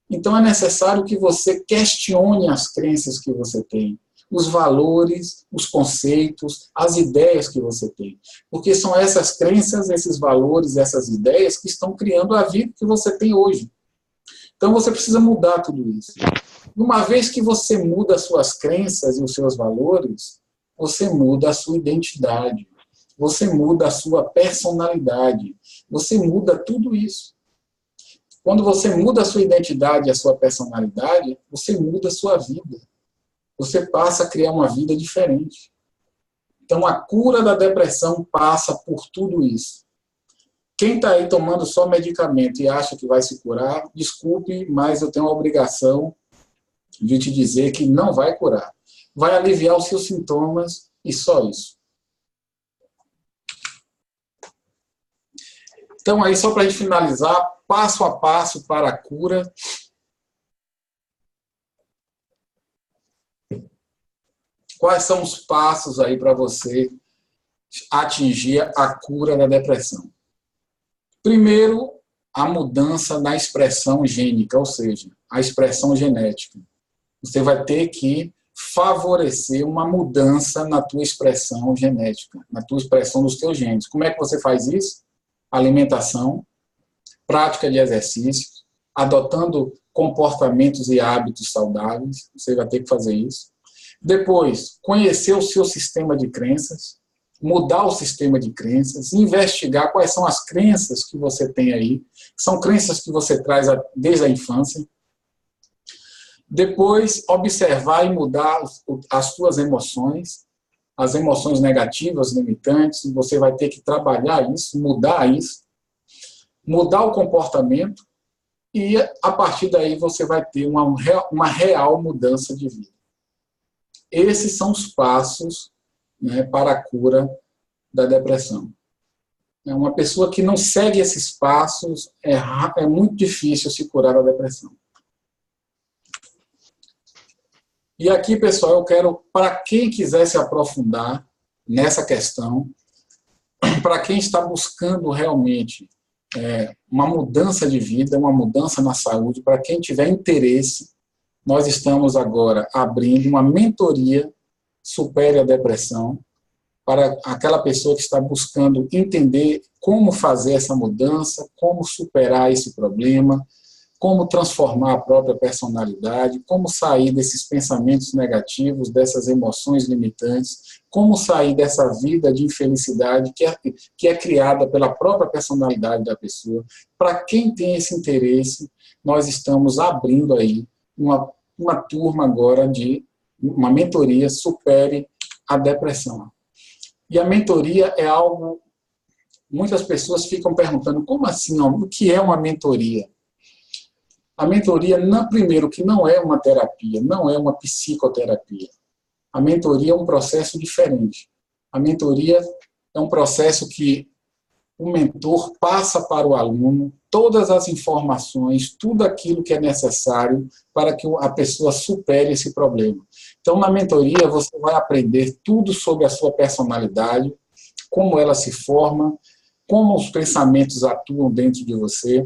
Então é necessário que você questione as crenças que você tem, os valores, os conceitos, as ideias que você tem. Porque são essas crenças, esses valores, essas ideias que estão criando a vida que você tem hoje. Então você precisa mudar tudo isso. Uma vez que você muda as suas crenças e os seus valores, você muda a sua identidade, você muda a sua personalidade, você muda tudo isso. Quando você muda a sua identidade e a sua personalidade, você muda a sua vida. Você passa a criar uma vida diferente. Então a cura da depressão passa por tudo isso. Quem está aí tomando só medicamento e acha que vai se curar, desculpe, mas eu tenho a obrigação de te dizer que não vai curar. Vai aliviar os seus sintomas e só isso. Então, aí, só para a gente finalizar, passo a passo para a cura. Quais são os passos aí para você atingir a cura da depressão? Primeiro, a mudança na expressão gênica, ou seja, a expressão genética. Você vai ter que favorecer uma mudança na tua expressão genética, na tua expressão dos teus genes. Como é que você faz isso? Alimentação, prática de exercícios, adotando comportamentos e hábitos saudáveis, você vai ter que fazer isso. Depois, conhecer o seu sistema de crenças, mudar o sistema de crenças, investigar quais são as crenças que você tem aí, são crenças que você traz desde a infância. Depois, observar e mudar as suas emoções, as emoções negativas, limitantes, você vai ter que trabalhar isso, mudar o comportamento, e a partir daí você vai ter uma real mudança de vida. Esses são os passos, né, para a cura da depressão. Uma pessoa que não segue esses passos, é muito difícil se curar da depressão. E aqui, pessoal, eu quero, para quem quiser se aprofundar nessa questão, para quem está buscando realmente uma mudança de vida, uma mudança na saúde, para quem tiver interesse, nós estamos agora abrindo uma mentoria Supere a Depressão, para aquela pessoa que está buscando entender como fazer essa mudança, como superar esse problema, como transformar a própria personalidade, como sair desses pensamentos negativos, dessas emoções limitantes, como sair dessa vida de infelicidade que é criada pela própria personalidade da pessoa. Para quem tem esse interesse, nós estamos abrindo aí uma turma agora de uma mentoria Supere a Depressão. E a mentoria é algo... Muitas pessoas ficam perguntando, como assim? O que é uma mentoria? A mentoria, primeiro, que não é uma terapia, não é uma psicoterapia. A mentoria é um processo diferente. A mentoria é um processo que o mentor passa para o aluno todas as informações, tudo aquilo que é necessário para que a pessoa supere esse problema. Então, na mentoria, você vai aprender tudo sobre a sua personalidade, como ela se forma, como os pensamentos atuam dentro de você,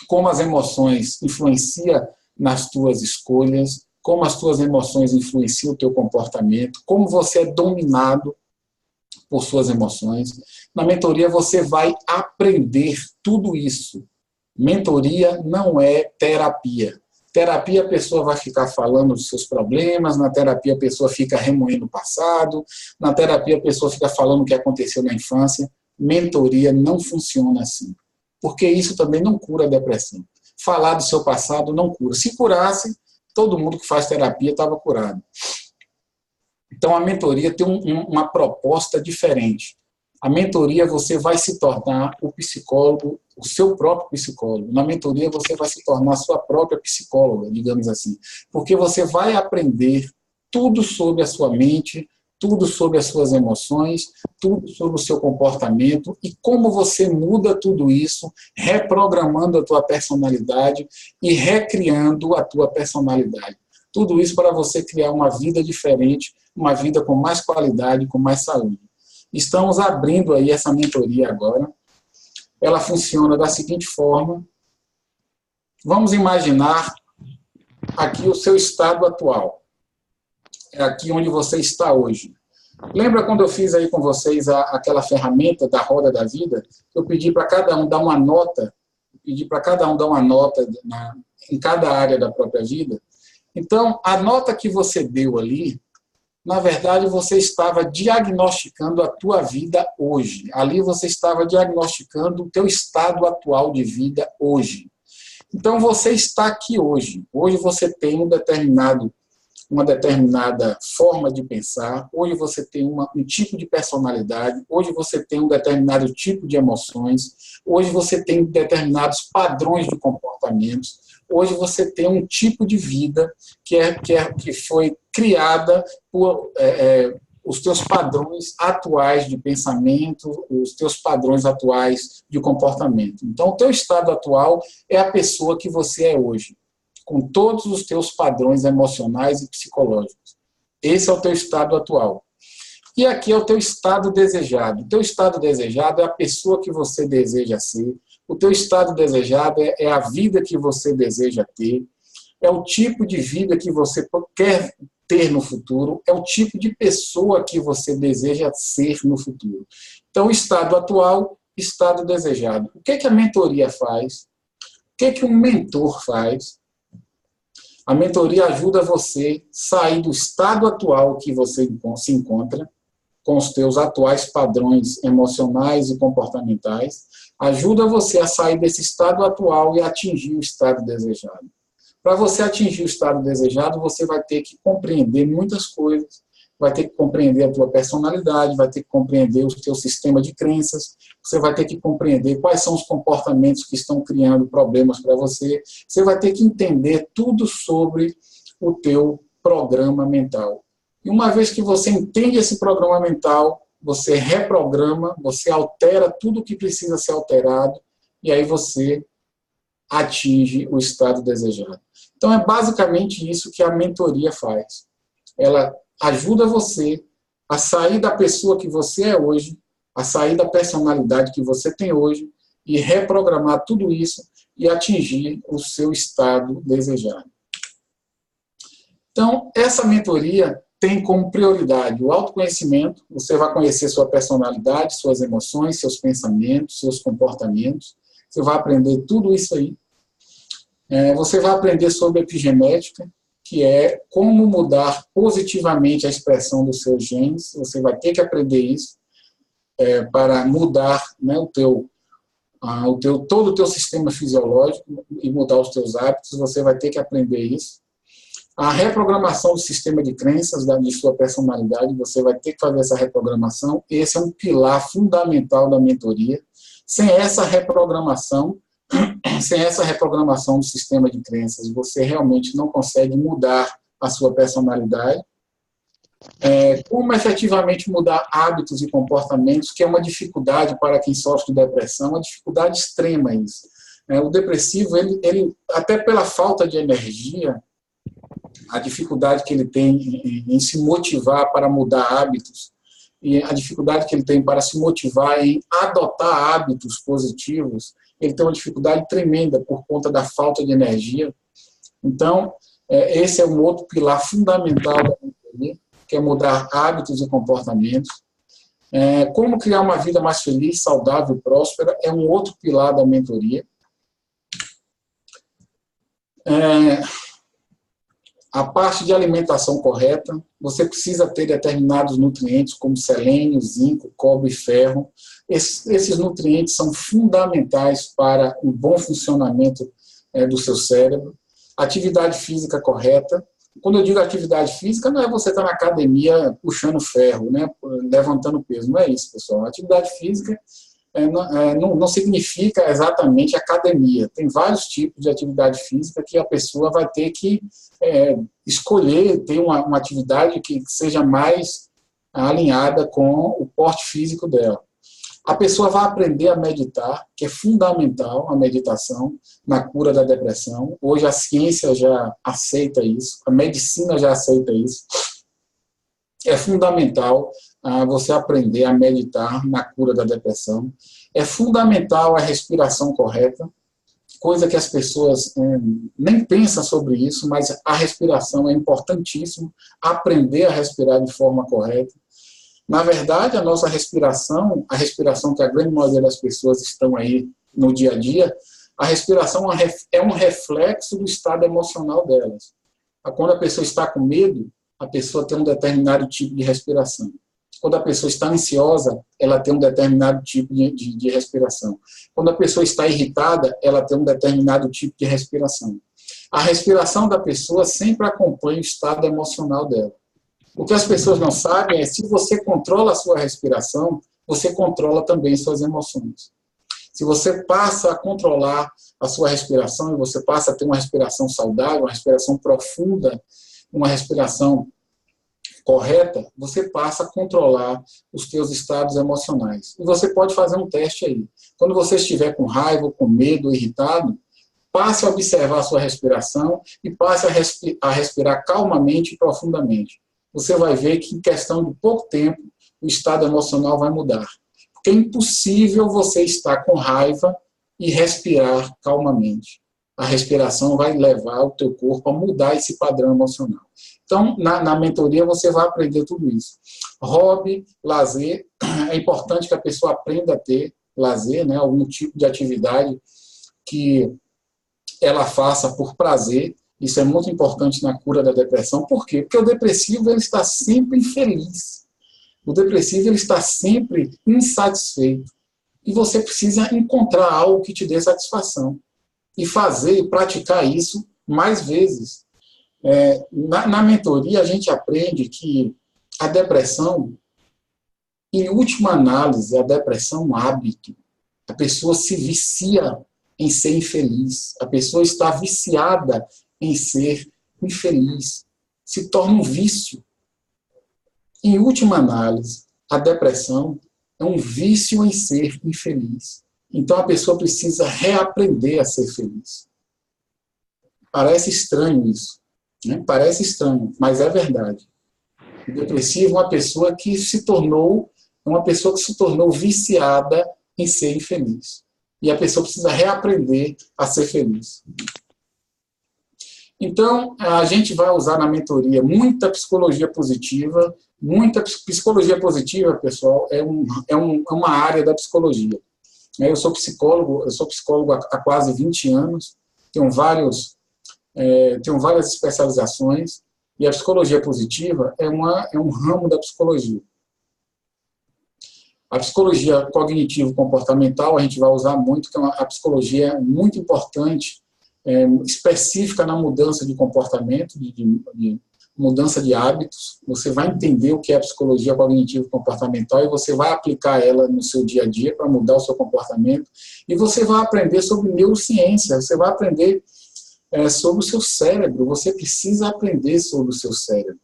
como as emoções influenciam nas tuas escolhas, como as tuas emoções influenciam o teu comportamento, como você é dominado por suas emoções. Na mentoria você vai aprender tudo isso. Mentoria não é terapia. Terapia a pessoa vai ficar falando dos seus problemas, na terapia a pessoa fica remoendo o passado, na terapia a pessoa fica falando o que aconteceu na infância. Mentoria não funciona assim. Porque isso também não cura a depressão. Falar do seu passado não cura. Se curasse, todo mundo que faz terapia estava curado. Então, a mentoria tem uma proposta diferente. A mentoria, você vai se tornar o psicólogo, o seu próprio psicólogo. Na mentoria, você vai se tornar a sua própria psicóloga, digamos assim. Porque você vai aprender tudo sobre a sua mente, tudo sobre as suas emoções, tudo sobre o seu comportamento e como você muda tudo isso, reprogramando a tua personalidade e recriando a tua personalidade. Tudo isso para você criar uma vida diferente, uma vida com mais qualidade, com mais saúde. Estamos abrindo aí essa mentoria agora. Ela funciona da seguinte forma. Vamos imaginar aqui o seu estado atual. É aqui onde você está hoje. Lembra quando eu fiz aí com vocês aquela ferramenta da roda da vida? Eu pedi para cada um dar uma nota, em cada área da própria vida. Então, a nota que você deu ali, na verdade, você estava diagnosticando a tua vida hoje. Ali você estava diagnosticando o teu estado atual de vida hoje. Então, você está aqui hoje. Hoje você tem uma determinada forma de pensar, hoje você tem um tipo de personalidade, hoje você tem um determinado tipo de emoções, hoje você tem determinados padrões de comportamentos, hoje você tem um tipo de vida que foi criada por os teus padrões atuais de pensamento, os teus padrões atuais de comportamento. Então, o teu estado atual é a pessoa que você é hoje, com todos os teus padrões emocionais e psicológicos. Esse é o teu estado atual. E aqui é o teu estado desejado. O teu estado desejado é a pessoa que você deseja ser. O teu estado desejado é a vida que você deseja ter. É o tipo de vida que você quer ter no futuro, é o tipo de pessoa que você deseja ser no futuro. Então, estado atual, estado desejado. O que a mentoria faz? O que um mentor faz? A mentoria ajuda você a sair do estado atual que você se encontra, com os teus atuais padrões emocionais e comportamentais, ajuda você a sair desse estado atual e atingir o estado desejado. Para você atingir o estado desejado, você vai ter que compreender muitas coisas, vai ter que compreender a tua personalidade, vai ter que compreender o teu sistema de crenças, você vai ter que compreender quais são os comportamentos que estão criando problemas para você, você vai ter que entender tudo sobre o teu programa mental. E uma vez que você entende esse programa mental, você reprograma, você altera tudo o que precisa ser alterado, e aí você atinge o estado desejado. Então, é basicamente isso que a mentoria faz. Ela ajuda você a sair da pessoa que você é hoje, a sair da personalidade que você tem hoje, e reprogramar tudo isso e atingir o seu estado desejado. Então, essa mentoria tem como prioridade o autoconhecimento. Você vai conhecer sua personalidade, suas emoções, seus pensamentos, seus comportamentos. Você vai aprender tudo isso aí. Você vai aprender sobre epigenética, que é como mudar positivamente a expressão dos seus genes. Você vai ter que aprender isso para mudar, né, todo o teu sistema fisiológico e mudar os teus hábitos. Você vai ter que aprender isso. A reprogramação do sistema de crenças de sua personalidade, você vai ter que fazer essa reprogramação. Esse é um pilar fundamental da mentoria. Sem essa reprogramação do sistema de crenças, você realmente não consegue mudar a sua personalidade. Como efetivamente mudar hábitos e comportamentos, que é uma dificuldade para quem sofre de depressão, uma dificuldade extrema isso. O depressivo, ele até pela falta de energia, a dificuldade que ele tem em se motivar para mudar hábitos, e a dificuldade que ele tem para se motivar em adotar hábitos positivos, ele tem uma dificuldade tremenda por conta da falta de energia. Então, esse é um outro pilar fundamental da mentoria, que é mudar hábitos e comportamentos. Como criar uma vida mais feliz, saudável e próspera é um outro pilar da mentoria. A parte de alimentação correta, você precisa ter determinados nutrientes como selênio, zinco, cobre e ferro. Esses nutrientes são fundamentais para o bom funcionamento do seu cérebro. Atividade física correta. Quando eu digo atividade física, não é você estar na academia puxando ferro, né, levantando peso. Não é isso, pessoal. Atividade física não significa exatamente academia. Tem vários tipos de atividade física que a pessoa vai ter que escolher, ter uma atividade que seja mais alinhada com o porte físico dela. A pessoa vai aprender a meditar, que é fundamental a meditação na cura da depressão. Hoje a ciência já aceita isso, a medicina já aceita isso. É fundamental você aprender a meditar na cura da depressão. É fundamental a respiração correta, coisa que as pessoas nem pensam sobre isso, mas a respiração é importantíssimo, aprender a respirar de forma correta. Na verdade, a nossa respiração, a respiração que a grande maioria das pessoas estão aí no dia a dia, a respiração é um reflexo do estado emocional delas. Quando a pessoa está com medo, a pessoa tem um determinado tipo de respiração. Quando a pessoa está ansiosa, ela tem um determinado tipo de respiração. Quando a pessoa está irritada, ela tem um determinado tipo de respiração. A respiração da pessoa sempre acompanha o estado emocional dela. O que as pessoas não sabem é se você controla a sua respiração, você controla também suas emoções. Se você passa a controlar a sua respiração e você passa a ter uma respiração saudável, uma respiração profunda, uma respiração correta, você passa a controlar os teus estados emocionais. E você pode fazer um teste aí. Quando você estiver com raiva, com medo, irritado, passe a observar a sua respiração e passe a respirar calmamente e profundamente. Você vai ver que em questão de pouco tempo o estado emocional vai mudar. Porque é impossível você estar com raiva e respirar calmamente. a respiração vai levar o teu corpo a mudar esse padrão emocional. Então, na mentoria, você vai aprender tudo isso. Hobby, lazer, é importante que a pessoa aprenda a ter lazer, né, algum tipo de atividade que ela faça por prazer. Isso é muito importante na cura da depressão. Por quê? Porque o depressivo ele está sempre infeliz. O depressivo ele está sempre insatisfeito. E você precisa encontrar algo que te dê satisfação. E fazer e praticar isso mais vezes. Na mentoria, a gente aprende que a depressão, em última análise, a depressão é um hábito. A pessoa se vicia em ser infeliz. A pessoa está viciada em ser infeliz. Se torna um vício. Em última análise, a depressão é um vício em ser infeliz. Então a pessoa precisa reaprender a ser feliz. Parece estranho isso, né? Parece estranho, mas é verdade. O depressivo é uma pessoa que se tornou viciada em ser infeliz. E a pessoa precisa reaprender a ser feliz. Então, a gente vai usar na mentoria muita psicologia positiva. Muita psicologia positiva, pessoal, é uma área da psicologia. Eu sou psicólogo há quase 20 anos, tenho várias especializações, e a psicologia positiva é um ramo da psicologia. A psicologia cognitivo-comportamental a gente vai usar muito, que é a psicologia muito importante, específica na mudança de comportamento, de mudança de hábitos. Você vai entender o que é a psicologia cognitivo-comportamental e você vai aplicar ela no seu dia a dia para mudar o seu comportamento. E você vai aprender sobre neurociência, você vai aprender sobre o seu cérebro. Você precisa aprender sobre o seu cérebro.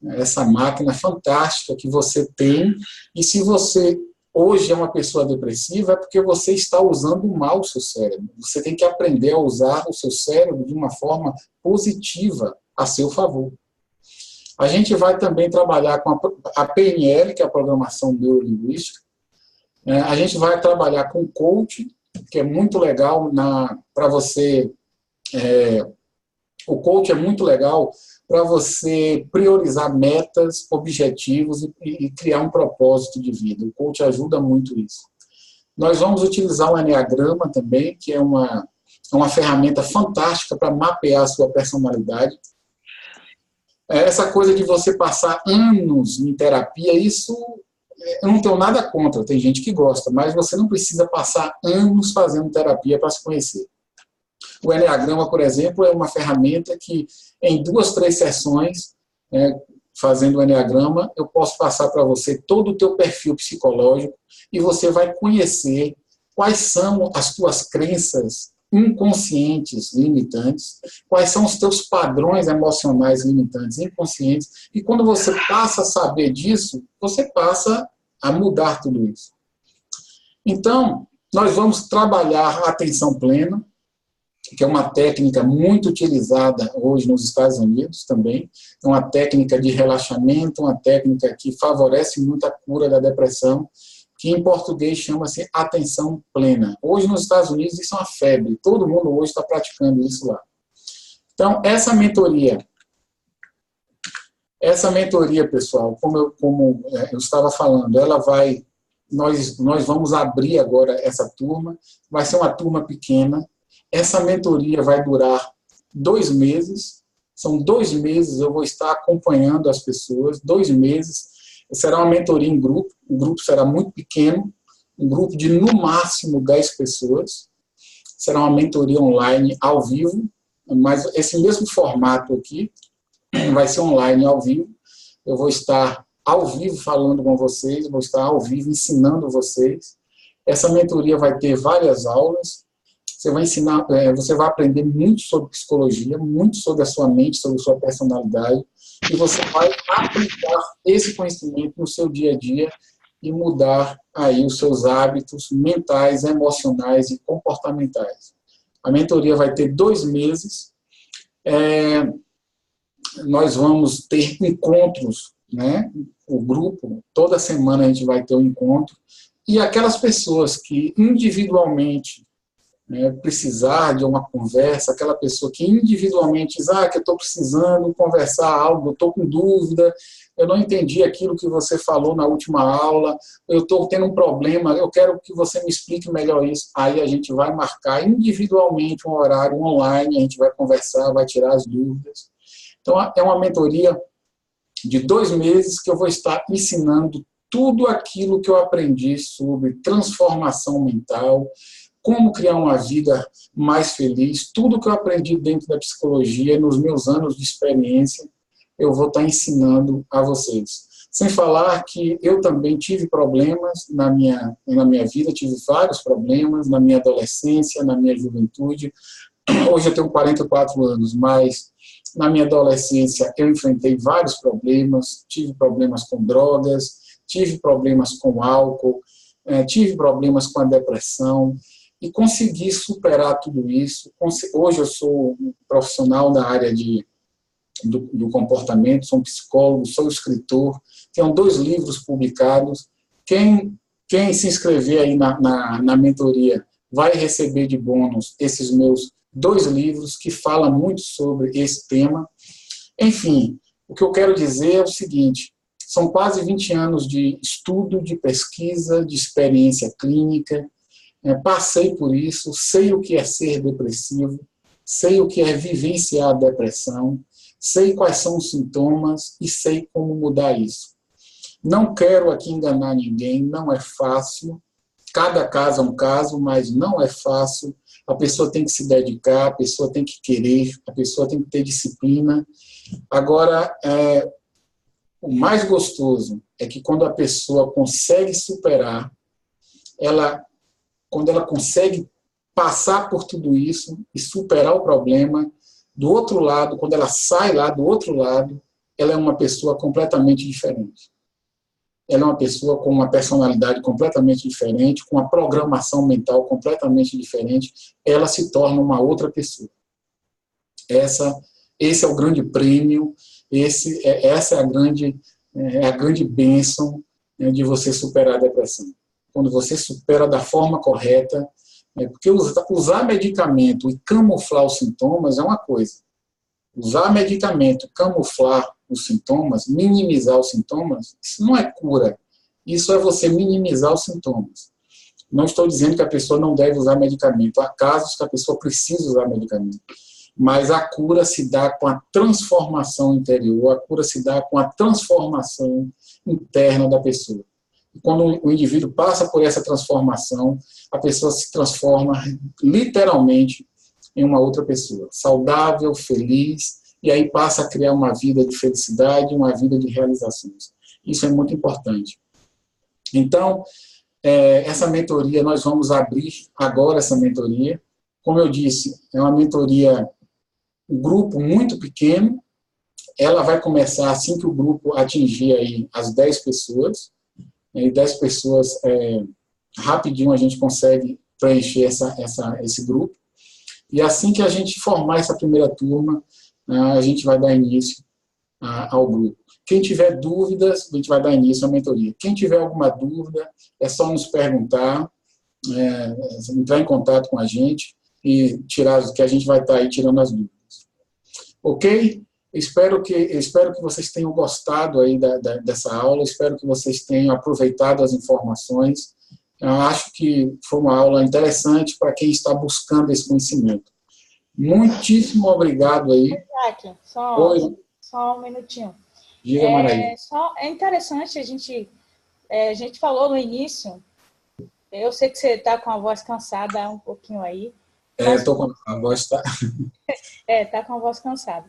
Essa máquina fantástica que você tem, e se você hoje é uma pessoa depressiva, é porque você está usando mal o seu cérebro. Você tem que aprender a usar o seu cérebro de uma forma positiva, a seu favor. A gente vai também trabalhar com a PNL, que é a Programação Neurolinguística. A gente vai trabalhar com coaching, que é muito legal para você... o coaching é muito legal para você priorizar metas, objetivos e criar um propósito de vida. O coaching ajuda muito isso. Nós vamos utilizar o Enneagrama também, que é uma ferramenta fantástica para mapear a sua personalidade. Essa coisa de você passar anos em terapia, isso eu não tenho nada contra, tem gente que gosta, mas você não precisa passar anos fazendo terapia para se conhecer. O Enneagrama, por exemplo, é uma ferramenta que, em 2, 3 sessões, fazendo o Enneagrama, eu posso passar para você todo o teu perfil psicológico e você vai conhecer quais são as tuas crenças inconscientes limitantes, quais são os teus padrões emocionais limitantes inconscientes, e quando você passa a saber disso, você passa a mudar tudo isso. Então, nós vamos trabalhar a atenção plena, que é uma técnica muito utilizada hoje nos Estados Unidos também, é uma técnica de relaxamento, uma técnica que favorece muito a cura da depressão, que em português chama-se atenção plena. Hoje nos Estados Unidos isso é uma febre, todo mundo hoje está praticando isso lá. Então, essa mentoria, pessoal, como eu estava falando, nós vamos abrir agora essa turma, vai ser uma turma pequena. Essa mentoria vai durar 2 meses, são 2 meses eu vou estar acompanhando as pessoas, 2 meses, será uma mentoria em grupo, o grupo será muito pequeno, um grupo de no máximo 10 pessoas, será uma mentoria online ao vivo, mas esse mesmo formato aqui vai ser online ao vivo, eu vou estar ao vivo falando com vocês, vou estar ao vivo ensinando vocês. Essa mentoria vai ter várias aulas. Você vai aprender muito sobre psicologia, muito sobre a sua mente, sobre a sua personalidade, e você vai aplicar esse conhecimento no seu dia a dia e mudar aí os seus hábitos mentais, emocionais e comportamentais. A mentoria vai ter 2 meses. Nós vamos ter encontros, né? O grupo, toda semana a gente vai ter um encontro, e aquelas pessoas que individualmente precisar de uma conversa, aquela pessoa que individualmente diz, que eu estou precisando conversar algo, eu estou com dúvida, eu não entendi aquilo que você falou na última aula, eu estou tendo um problema, eu quero que você me explique melhor isso. Aí a gente vai marcar individualmente um horário online, a gente vai conversar, vai tirar as dúvidas. Então, é uma mentoria de 2 meses que eu vou estar ensinando tudo aquilo que eu aprendi sobre transformação mental, como criar uma vida mais feliz, tudo que eu aprendi dentro da psicologia, nos meus anos de experiência, eu vou estar ensinando a vocês. Sem falar que eu também tive problemas na minha vida, tive vários problemas na minha adolescência, na minha juventude. Hoje eu tenho 44 anos, mas na minha adolescência eu enfrentei vários problemas, tive problemas com drogas, tive problemas com álcool, tive problemas com a depressão, e consegui superar tudo isso. Hoje eu sou um profissional da área do comportamento, sou um psicólogo, sou escritor, tenho 2 livros publicados. Quem se inscrever aí na mentoria vai receber de bônus esses meus 2 livros que falam muito sobre esse tema. Enfim, o que eu quero dizer é o seguinte, são quase 20 anos de estudo, de pesquisa, de experiência clínica. Passei por isso, sei o que é ser depressivo, sei o que é vivenciar a depressão, sei quais são os sintomas e sei como mudar isso. Não quero aqui enganar ninguém, não é fácil, cada caso é um caso, mas não é fácil, a pessoa tem que se dedicar, a pessoa tem que querer, a pessoa tem que ter disciplina. Agora, o mais gostoso é que quando a pessoa consegue superar, quando ela consegue passar por tudo isso e superar o problema, do outro lado, quando ela sai lá do outro lado, ela é uma pessoa completamente diferente. Ela é uma pessoa com uma personalidade completamente diferente, com uma programação mental completamente diferente, ela se torna uma outra pessoa. Esse é o grande prêmio, essa é a grande bênção, de você superar a depressão. Quando você supera da forma correta, porque usar medicamento e camuflar os sintomas é uma coisa. Usar medicamento, camuflar os sintomas, minimizar os sintomas, isso não é cura. Isso é você minimizar os sintomas. Não estou dizendo que a pessoa não deve usar medicamento. Há casos que a pessoa precisa usar medicamento. Mas a cura se dá com a transformação interior, a cura se dá com a transformação interna da pessoa. E quando o indivíduo passa por essa transformação, a pessoa se transforma literalmente em uma outra pessoa, saudável, feliz, e aí passa a criar uma vida de felicidade, uma vida de realizações. Isso é muito importante. Então, essa mentoria, nós vamos abrir agora essa mentoria. Como eu disse, é uma mentoria, um grupo muito pequeno. Ela vai começar assim que o grupo atingir aí as 10 pessoas. E 10 pessoas, rapidinho a gente consegue preencher esse grupo. E assim que a gente formar essa primeira turma, a gente vai dar início ao grupo. Quem tiver dúvidas, a gente vai dar início à mentoria. Quem tiver alguma dúvida, é só nos perguntar, entrar em contato com a gente e tirar, que a gente vai estar aí tirando as dúvidas. Ok? Espero que vocês tenham gostado aí dessa aula, espero que vocês tenham aproveitado as informações. Eu acho que foi uma aula interessante para quem está buscando esse conhecimento. Muitíssimo obrigado aí. Isaac, só um minutinho. Diga, Maraí. É interessante, a gente falou no início, eu sei que você está com a voz cansada um pouquinho aí. Estou com a voz... Está com a voz cansada.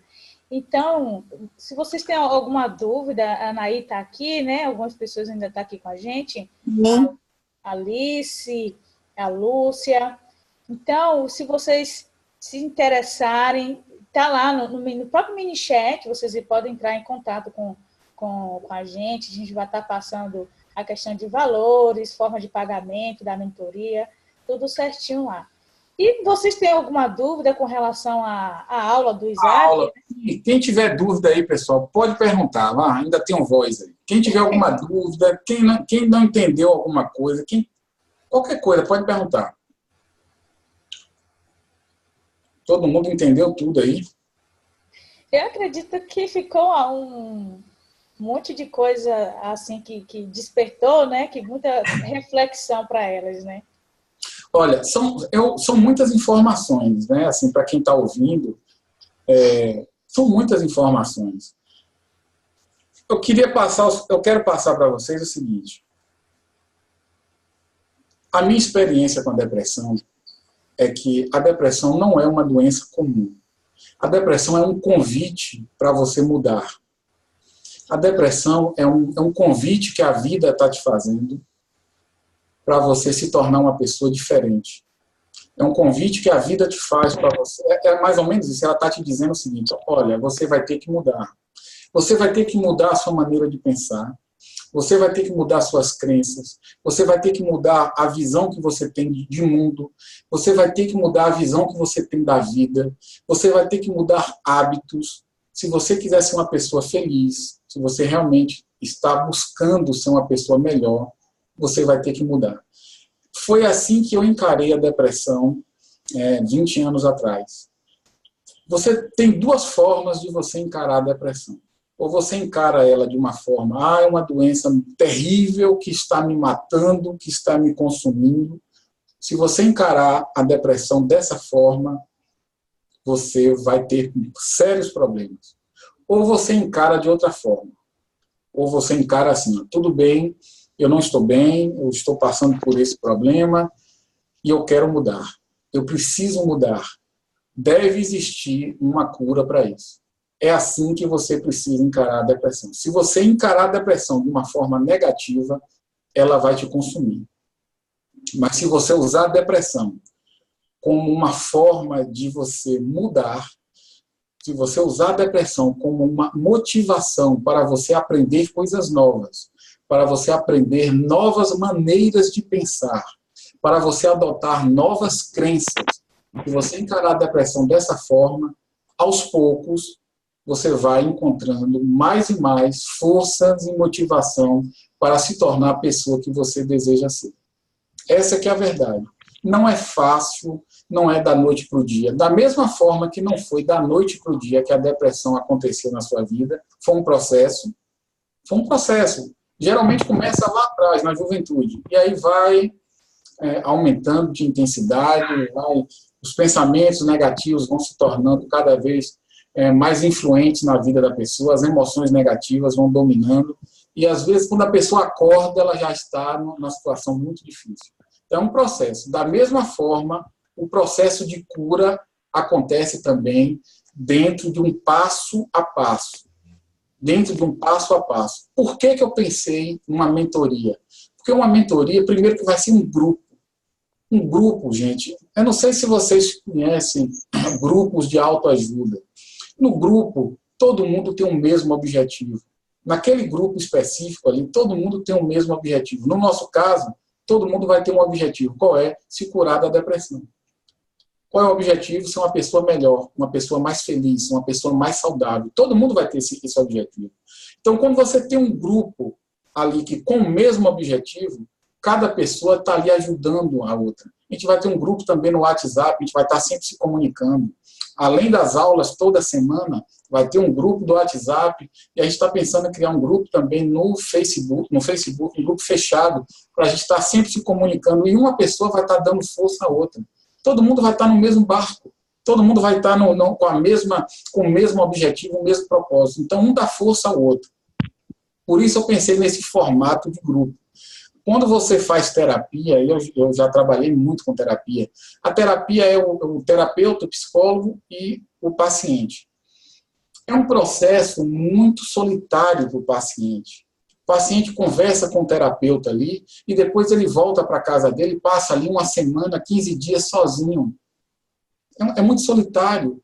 Então, se vocês têm alguma dúvida, a Anaí está aqui, né? Algumas pessoas ainda estão aqui com a gente. A Alice, a Lúcia. Então, se vocês se interessarem, está lá no próprio mini chat, vocês podem entrar em contato com a gente vai estar passando a questão de valores, forma de pagamento da mentoria, tudo certinho lá. E vocês têm alguma dúvida com relação à aula do Isaac? Quem tiver dúvida aí, pessoal, pode perguntar. Lá, ainda tem um voz aí. Quem tiver alguma dúvida, quem não entendeu alguma coisa, qualquer coisa, pode perguntar. Todo mundo entendeu tudo aí? Eu acredito que ficou um monte de coisa assim que despertou, né? Que muita reflexão para elas, né? Olha, são muitas informações, né? Assim, para quem está ouvindo, são muitas informações. Eu quero passar para vocês o seguinte. A minha experiência com a depressão é que a depressão não é uma doença comum. A depressão é um convite para você mudar. A depressão é um convite que a vida está te fazendo para você se tornar uma pessoa diferente. É um convite que a vida te faz para você. É mais ou menos isso. Ela está te dizendo o seguinte: olha, você vai ter que mudar. Você vai ter que mudar a sua maneira de pensar. Você vai ter que mudar suas crenças. Você vai ter que mudar a visão que você tem de mundo. Você vai ter que mudar a visão que você tem da vida. Você vai ter que mudar hábitos. Se você quiser ser uma pessoa feliz, se você realmente está buscando ser uma pessoa melhor, você vai ter que mudar. Foi assim que eu encarei a depressão 20 anos atrás. Você tem duas formas de você encarar a depressão. Ou você encara ela de uma forma, é uma doença terrível que está me matando, que está me consumindo. Se você encarar a depressão dessa forma, você vai ter sérios problemas. Ou você encara de outra forma. Ou você encara assim, tudo bem, eu não estou bem, eu estou passando por esse problema e eu quero mudar. Eu preciso mudar. Deve existir uma cura para isso. É assim que você precisa encarar a depressão. Se você encarar a depressão de uma forma negativa, ela vai te consumir. Mas se você usar a depressão como uma forma de você mudar, se você usar a depressão como uma motivação para você aprender coisas novas, para você aprender novas maneiras de pensar, para você adotar novas crenças, se você encarar a depressão dessa forma, aos poucos, você vai encontrando mais e mais forças e motivação para se tornar a pessoa que você deseja ser. Essa que é a verdade. Não é fácil, não é da noite para o dia. Da mesma forma que não foi da noite para o dia que a depressão aconteceu na sua vida, foi um processo. Foi um processo. Geralmente começa lá atrás, na juventude. E aí vai aumentando de intensidade, os pensamentos negativos vão se tornando cada vez mais influentes na vida da pessoa, as emoções negativas vão dominando, e às vezes quando a pessoa acorda, ela já está numa situação muito difícil. Então é um processo. Da mesma forma, o processo de cura acontece também dentro de um passo a passo. Dentro de um passo a passo. Por que eu pensei numa mentoria? Porque uma mentoria, primeiro que vai ser um grupo. Um grupo, gente, eu não sei se vocês conhecem grupos de autoajuda. No grupo, todo mundo tem o mesmo objetivo. Naquele grupo específico ali, todo mundo tem o mesmo objetivo. No nosso caso, todo mundo vai ter um objetivo. Qual é? Se curar da depressão. Qual é o objetivo? Ser uma pessoa melhor, uma pessoa mais feliz, uma pessoa mais saudável. Todo mundo vai ter esse objetivo. Então, quando você tem um grupo ali que com o mesmo objetivo, cada pessoa está ali ajudando a outra. A gente vai ter um grupo também no WhatsApp, a gente vai estar sempre se comunicando. Além das aulas, toda semana, vai ter um grupo do WhatsApp, e a gente está pensando em criar um grupo também no Facebook, um grupo fechado, para a gente estar sempre se comunicando, e uma pessoa vai estar dando força à outra. Todo mundo vai estar no mesmo barco, todo mundo vai estar com o mesmo objetivo, o mesmo propósito. Então, um dá força ao outro. Por isso eu pensei nesse formato de grupo. Quando você faz terapia, eu já trabalhei muito com terapia, a terapia é o terapeuta, o psicólogo e o paciente. É um processo muito solitário para o paciente. O paciente conversa com o terapeuta ali e depois ele volta para a casa dele, passa ali uma semana, 15 dias sozinho. É muito solitário.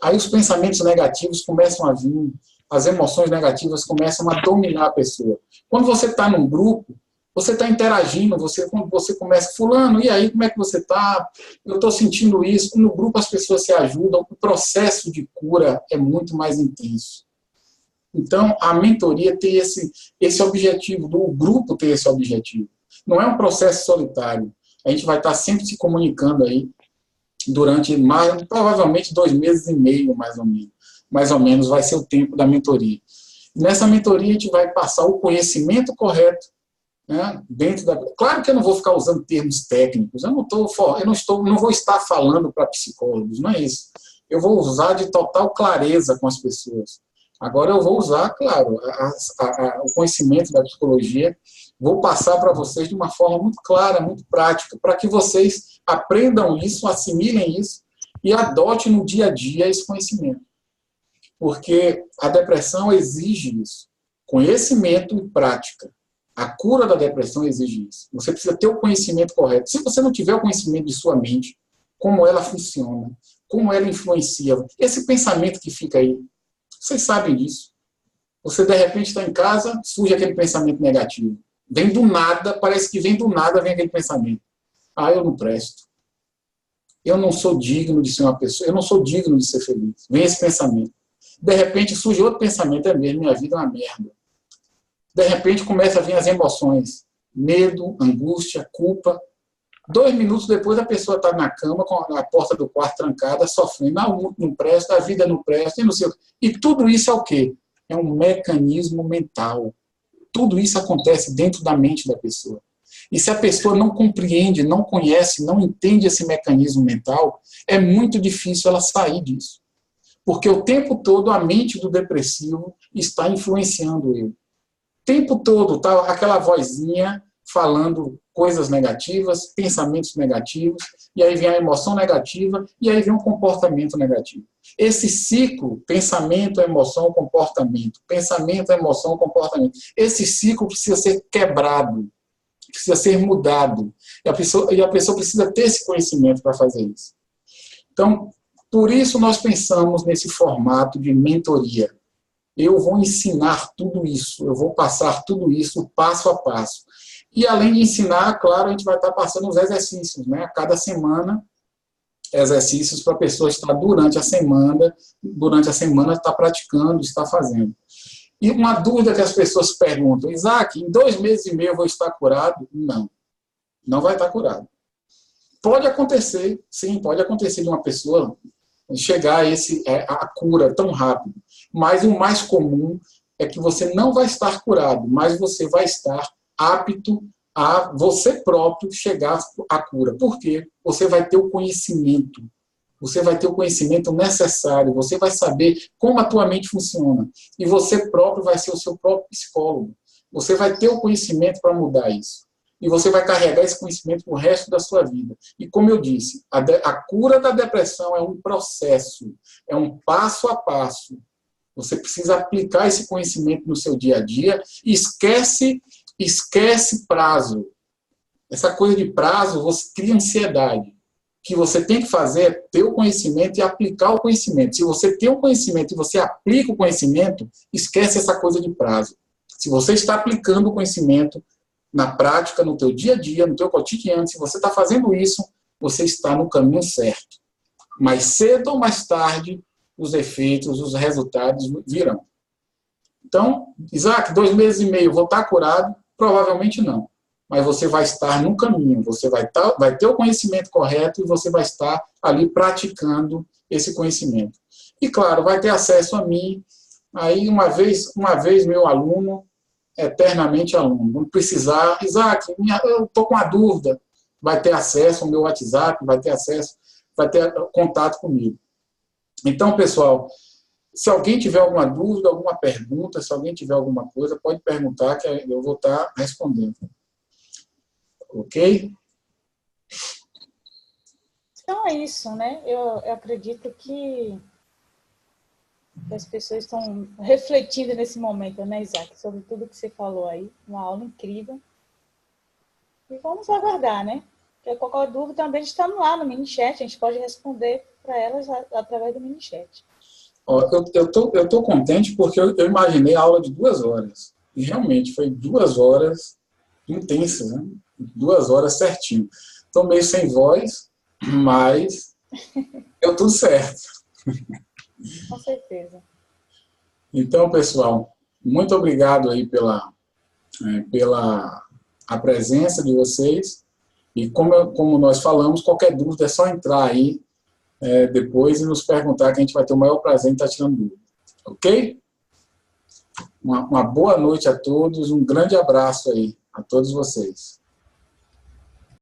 Aí os pensamentos negativos começam a vir, as emoções negativas começam a dominar a pessoa. Quando você está num grupo, você está interagindo, você começa, fulano, e aí, como é que você está? Eu estou sentindo isso. No grupo as pessoas se ajudam, o processo de cura é muito mais intenso. Então, a mentoria tem esse objetivo, o grupo tem esse objetivo. Não é um processo solitário. A gente vai estar sempre se comunicando aí. durante provavelmente 2 meses e meio, mais ou menos vai ser o tempo da mentoria. Nessa mentoria a gente vai passar o conhecimento correto, né, claro que eu não vou ficar usando termos técnicos, eu não vou estar falando para psicólogos, não é isso. Eu vou usar de total clareza com as pessoas. Agora eu vou usar, claro, o conhecimento da psicologia, vou passar para vocês de uma forma muito clara, muito prática, para que vocês aprendam isso, assimilem isso e adotem no dia a dia esse conhecimento. Porque a depressão exige isso, conhecimento e prática. A cura da depressão exige isso. Você precisa ter o conhecimento correto. Se você não tiver o conhecimento de sua mente, como ela funciona, como ela influencia, esse pensamento que fica aí, vocês sabem disso. Você, de repente, está em casa, surge aquele pensamento negativo. Vem do nada, parece que vem do nada, vem aquele pensamento. Ah, eu não presto. Eu não sou digno de ser uma pessoa, eu não sou digno de ser feliz. Vem esse pensamento. De repente, surge outro pensamento, é mesmo, minha vida é uma merda. De repente, começa a vir as emoções. Medo, angústia, culpa. 2 minutos depois, a pessoa está na cama, com a porta do quarto trancada, sofrendo. Não presta, a vida não presta, e não sei o quê. E tudo isso é o quê? É um mecanismo mental. Tudo isso acontece dentro da mente da pessoa. E se a pessoa não compreende, não conhece, não entende esse mecanismo mental, é muito difícil ela sair disso. Porque o tempo todo a mente do depressivo está influenciando ele. O tempo todo tá aquela vozinha falando coisas negativas, pensamentos negativos, e aí vem a emoção negativa, e aí vem um comportamento negativo. Esse ciclo, pensamento, emoção, comportamento, esse ciclo precisa ser quebrado, precisa ser mudado, e a pessoa precisa ter esse conhecimento para fazer isso. Então, por isso nós pensamos nesse formato de mentoria. Eu vou ensinar tudo isso, eu vou passar tudo isso passo a passo. E além de ensinar, claro, a gente vai estar passando os exercícios, né? A cada semana, exercícios para a pessoa estar durante a semana estar praticando, estar fazendo. E uma dúvida que as pessoas perguntam, Isaac, em 2 meses e meio eu vou estar curado? Não, não vai estar curado. Pode acontecer, sim, pode acontecer de uma pessoa chegar a cura tão rápido. Mas o mais comum é que você não vai estar curado, mas você vai estar apto a você próprio chegar à cura. Por quê? Você vai ter o conhecimento. Você vai ter o conhecimento necessário. Você vai saber como a tua mente funciona. E você próprio vai ser o seu próprio psicólogo. Você vai ter o conhecimento para mudar isso. E você vai carregar esse conhecimento para o resto da sua vida. E como eu disse, a cura da depressão é um processo, é um passo a passo. Você precisa aplicar esse conhecimento no seu dia a dia e esquece prazo. Essa coisa de prazo, você cria ansiedade. O que você tem que fazer é ter o conhecimento e aplicar o conhecimento. Se você tem o conhecimento e você aplica o conhecimento, esquece essa coisa de prazo. Se você está aplicando o conhecimento na prática, no teu dia a dia, no teu cotidiano, se você está fazendo isso, você está no caminho certo. Mais cedo ou mais tarde, os efeitos, os resultados virão. Então, Isaac, 2 meses e meio, vou estar curado? Provavelmente não. Mas você vai estar no caminho, você vai ter o conhecimento correto e você vai estar ali praticando esse conhecimento. E, claro, vai ter acesso a mim. Aí, uma vez meu aluno, eternamente aluno. Não precisar, Isaac, eu estou com uma dúvida, vai ter acesso ao meu WhatsApp, vai ter contato comigo. Então, pessoal, se alguém tiver alguma dúvida, alguma pergunta, se alguém tiver alguma coisa, pode perguntar que eu vou estar respondendo. Ok? Então é isso, né? Eu acredito que as pessoas estão refletindo nesse momento, né, Isaac? Sobre tudo que você falou aí. Uma aula incrível. E vamos aguardar, né? Porque qualquer dúvida também está lá no mini-chat. A gente pode responder para elas através do mini-chat. Eu tô contente porque eu imaginei a aula de 2 horas. E realmente foi 2 horas intensas, né? 2 horas certinho. Estou meio sem voz, mas deu tudo certo. Com certeza. Então, pessoal, muito obrigado aí pela a presença de vocês. E como nós falamos, qualquer dúvida é só entrar aí depois e nos perguntar, que a gente vai ter o maior prazer em estar tirando dúvida. Ok? Uma boa noite a todos, um grande abraço aí a todos vocês.